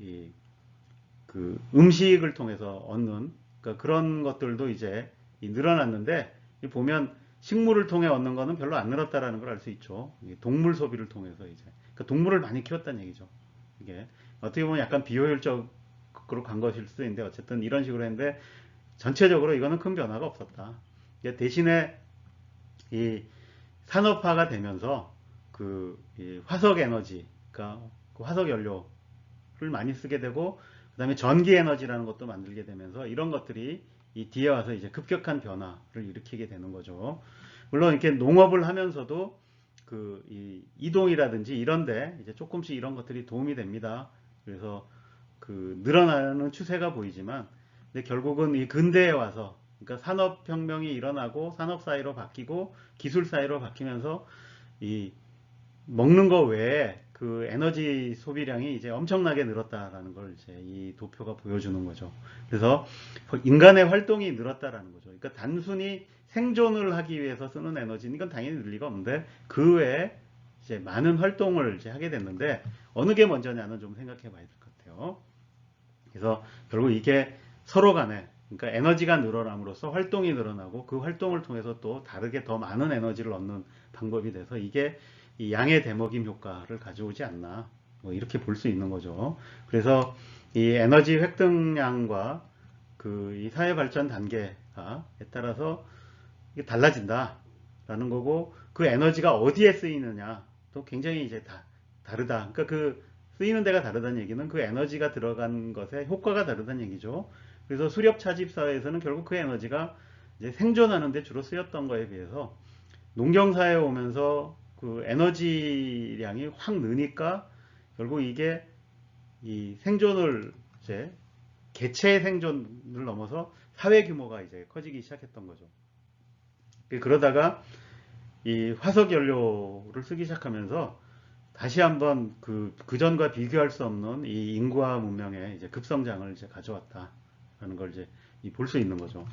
음식을 통해서 얻는 그러니까 그런 것들도 이제 늘어났는데 보면 식물을 통해 얻는 거는 별로 안 늘었다라는 걸 알 수 있죠. 동물 소비를 통해서 이제 그러니까 동물을 많이 키웠다는 얘기죠. 이게 어떻게 보면 약간 비효율적으로 간 것일 수도 있는데 어쨌든 이런 식으로 했는데 전체적으로 이거는 큰 변화가 없었다. 대신에 이 산업화가 되면서 이 화석 에너지, 그러니까 그 화석 연료를 많이 쓰게 되고 그다음에 전기 에너지라는 것도 만들게 되면서 이런 것들이 이 뒤에 와서 이제 급격한 변화를 일으키게 되는 거죠. 물론 이렇게 농업을 하면서도 이 이동이라든지 이런데 이제 조금씩 이런 것들이 도움이 됩니다. 그래서 늘어나는 추세가 보이지만 근데 결국은 이 근대에 와서 그러니까 산업혁명이 일어나고 산업사회로 바뀌고 기술사회로 바뀌면서 이 먹는 거 외에 그 에너지 소비량이 이제 엄청나게 늘었다라는 걸 이제 이 도표가 보여주는 거죠. 그래서 인간의 활동이 늘었다라는 거죠. 그러니까 단순히 생존을 하기 위해서 쓰는 에너지는 이건 당연히 늘 리가 없는데 그 외에 이제 많은 활동을 이제 하게 됐는데 어느 게 먼저냐는 좀 생각해 봐야 될 것 같아요. 그래서 결국 이게 서로 간에 그러니까 에너지가 늘어남으로써 활동이 늘어나고 그 활동을 통해서 또 다르게 더 많은 에너지를 얻는 방법이 돼서 이게 이 양의 대먹임 효과를 가져오지 않나 뭐 이렇게 볼 수 있는 거죠. 그래서 이 에너지 획득량과 이 사회 발전 단계에 따라서 이게 달라진다라는 거고 그 에너지가 어디에 쓰이느냐 또 굉장히 이제 다르다. 그러니까 쓰이는 데가 다르다는 얘기는 그 에너지가 들어간 것의 효과가 다르다는 얘기죠. 그래서 수렵 차집 사회에서는 결국 그 에너지가 이제 생존하는 데 주로 쓰였던 거에 비해서 농경 사회에 오면서 그 에너지량이 확 느니까 결국 이게 이 생존을 이제 개체의 생존을 넘어서 사회 규모가 이제 커지기 시작했던 거죠. 그러다가 이 화석 연료를 쓰기 시작하면서 다시 한번 그전과 비교할 수 없는 이 인구화 문명의 이제 급성장을 이제 가져왔다라는 걸 이제 볼 수 있는 거죠.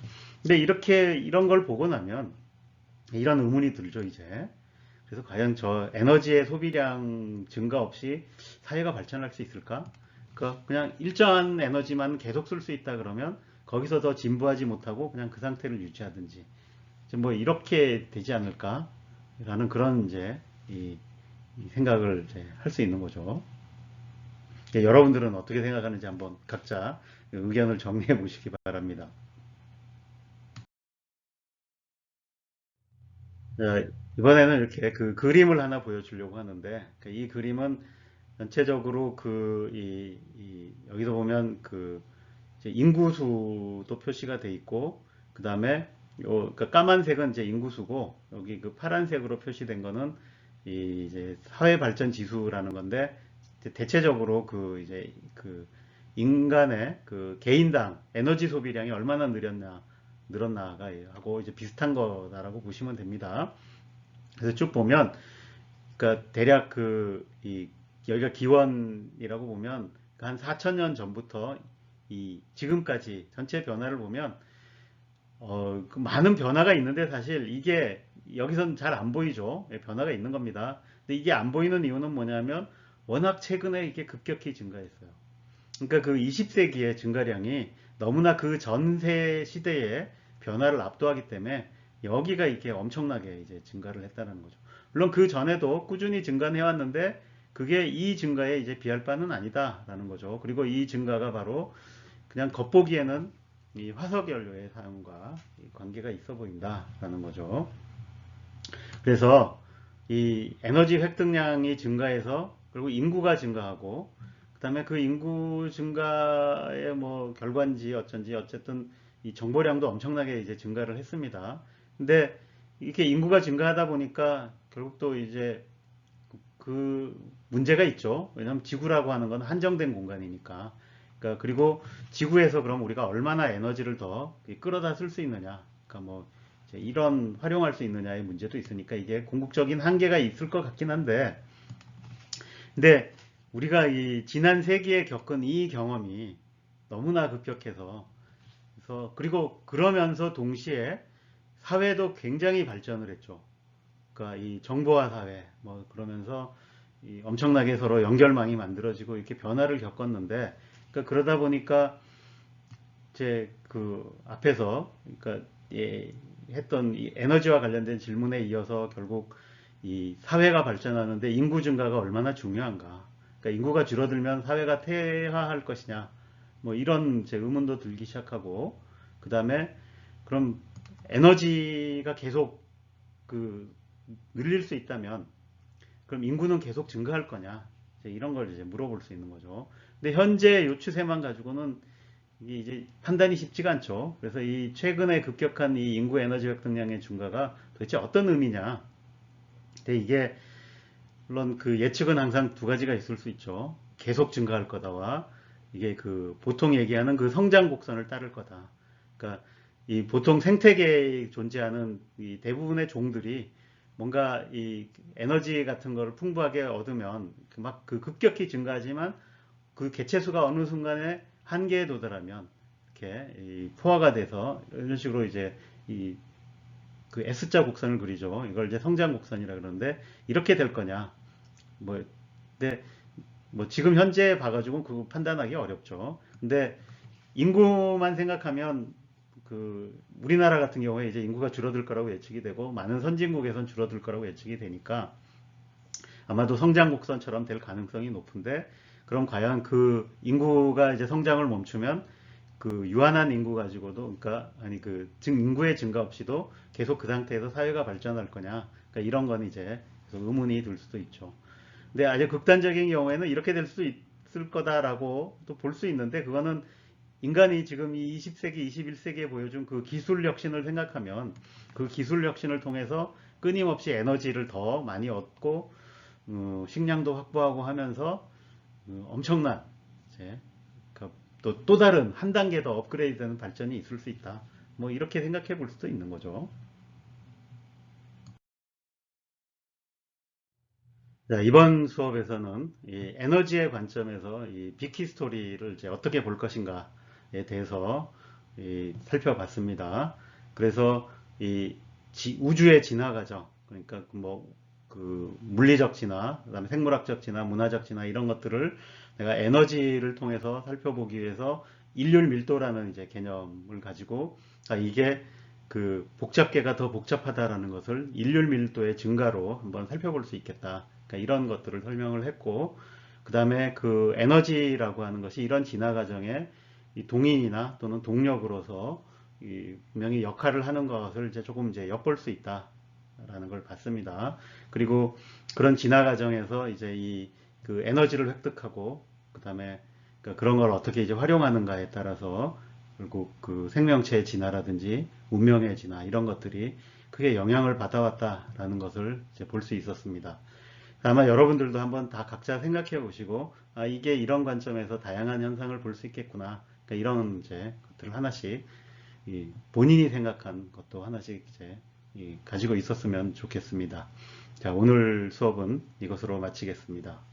근데 이런 걸 보고 나면 이런 의문이 들죠, 이제. 그래서 과연 저 에너지의 소비량 증가 없이 사회가 발전할 수 있을까? 그러니까 그냥 일정한 에너지만 계속 쓸 수 있다 그러면 거기서 더 진부하지 못하고 그냥 그 상태를 유지하든지 뭐 이렇게 되지 않을까라는 그런 이제 이 생각을 이제 할 수 있는 거죠. 여러분들은 어떻게 생각하는지 한번 각자 의견을 정리해 보시기 바랍니다. 이번에는 이렇게 그림을 하나 보여주려고 하는데 이 그림은 전체적으로 여기서 보면 이제 인구수도 표시가 돼 있고 그 다음에 그러니까 까만색은 이제 인구수고 여기 파란색으로 표시된 거는 이제 사회 발전 지수라는 건데 대체적으로 이제 인간의 개인당 에너지 소비량이 얼마나 늘었나가 하고 이제 비슷한 거다라고 보시면 됩니다. 그래서 쭉 보면 그러니까 대략 여기가 기원이라고 보면 한 4,000년 전부터 지금까지 전체 변화를 보면 많은 변화가 있는데 사실 이게 여기선 잘 안 보이죠. 변화가 있는 겁니다. 근데 이게 안 보이는 이유는 뭐냐면 워낙 최근에 이게 급격히 증가했어요. 그러니까 20세기의 증가량이 너무나 그 전세 시대의 변화를 압도하기 때문에 여기가 이게 엄청나게 이제 증가를 했다는 거죠. 물론 그 전에도 꾸준히 증가해 왔는데 그게 이 증가에 이제 비할 바는 아니다라는 거죠. 그리고 이 증가가 바로 그냥 겉보기에는 이 화석연료의 사용과 관계가 있어 보인다라는 거죠. 그래서 이 에너지 획득량이 증가해서 그리고 인구가 증가하고 그다음에 그 인구 증가의 뭐 결과인지 어쩐지 어쨌든 이 정보량도 엄청나게 이제 증가를 했습니다. 근데 이렇게 인구가 증가하다 보니까 결국 또 이제 그 문제가 있죠. 왜냐하면 지구라고 하는 건 한정된 공간이니까. 그러니까 그리고 지구에서 그럼 우리가 얼마나 에너지를 더 끌어다 쓸 수 있느냐. 그러니까 뭐 이런 활용할 수 있느냐의 문제도 있으니까 이게 궁극적인 한계가 있을 것 같긴 한데, 근데 우리가 이 지난 세기에 겪은 이 경험이 너무나 급격해서 그래서 그리고 그러면서 동시에 사회도 굉장히 발전을 했죠. 그러니까 이 정보화 사회 뭐 그러면서 이 엄청나게 서로 연결망이 만들어지고 이렇게 변화를 겪었는데 그러니까 그러다 보니까 제 그 앞에서 그러니까 예, 했던 이 에너지와 관련된 질문에 이어서 결국 이 사회가 발전하는데 인구 증가가 얼마나 중요한가? 그러니까 인구가 줄어들면 사회가 퇴화할 것이냐? 뭐 이런 제 의문도 들기 시작하고 그 다음에 그럼 에너지가 계속 그 늘릴 수 있다면 그럼 인구는 계속 증가할 거냐? 이런 걸 이제 물어볼 수 있는 거죠. 근데 현재 요 추세만 가지고는 이게 이제 판단이 쉽지가 않죠. 그래서 이 최근에 급격한 이 인구 에너지 획득량의 증가가 도대체 어떤 의미냐? 근데 이게 물론 그 예측은 항상 두 가지가 있을 수 있죠. 계속 증가할 거다와 이게 그 보통 얘기하는 그 성장 곡선을 따를 거다. 그러니까 이 보통 생태계에 존재하는 이 대부분의 종들이 뭔가 이 에너지 같은 거를 풍부하게 얻으면 막 그 급격히 증가하지만 그 개체수가 어느 순간에 한계에 도달하면 이렇게 이 포화가 돼서 이런 식으로 이제 이 그 S자 곡선을 그리죠. 이걸 이제 성장 곡선이라 그러는데 이렇게 될 거냐? 뭐 근데 뭐 지금 현재 봐가지고 그거 판단하기 어렵죠. 근데 인구만 생각하면 그 우리나라 같은 경우에 이제 인구가 줄어들 거라고 예측이 되고 많은 선진국에선 줄어들 거라고 예측이 되니까 아마도 성장 곡선처럼 될 가능성이 높은데 그럼 과연 그 인구가 이제 성장을 멈추면 그 유한한 인구 가지고도 그러니까 아니 그 인구의 증가 없이도 계속 그 상태에서 사회가 발전할 거냐 그러니까 이런 건 이제 의문이 들 수도 있죠. 근데 아주 극단적인 경우에는 이렇게 될 수 있을 거다라고 또 볼 수 있는데 그거는 인간이 지금 이 20세기, 21세기에 보여준 그 기술 혁신을 생각하면 그 기술 혁신을 통해서 끊임없이 에너지를 더 많이 얻고 식량도 확보하고 하면서 엄청난 이제 또 다른 한 단계 더 업그레이드되는 발전이 있을 수 있다. 뭐 이렇게 생각해 볼 수도 있는 거죠. 자, 이번 수업에서는 이 에너지의 관점에서 이 빅히스토리를 이제 어떻게 볼 것인가에 대해서 살펴봤습니다. 그래서 이 우주의 진화 과정, 그러니까 뭐 그 물리적 진화, 그다음에 생물학적 진화, 문화적 진화 이런 것들을 내가 에너지를 통해서 살펴보기 위해서 일률 밀도라는 이제 개념을 가지고 이게 그 복잡계가 더 복잡하다라는 것을 일률 밀도의 증가로 한번 살펴볼 수 있겠다. 그러니까 이런 것들을 설명을 했고, 그 다음에 그 에너지라고 하는 것이 이런 진화 과정에 이 동인이나 또는 동력으로서 분명히 역할을 하는 것을 이제 조금 이제 엿볼 수 있다라는 걸 봤습니다. 그리고 그런 진화 과정에서 이제 이 그 에너지를 획득하고, 그 다음에 그런 걸 어떻게 이제 활용하는가에 따라서 결국 그 생명체의 진화라든지 운명의 진화 이런 것들이 크게 영향을 받아왔다라는 것을 이제 볼 수 있었습니다. 아마 여러분들도 한번 다 각자 생각해 보시고 이게 이런 관점에서 다양한 현상을 볼 수 있겠구나. 그러니까 이런 이제 것들을 하나씩 본인이 생각한 것도 하나씩 이제 가지고 있었으면 좋겠습니다. 자, 오늘 수업은 이것으로 마치겠습니다.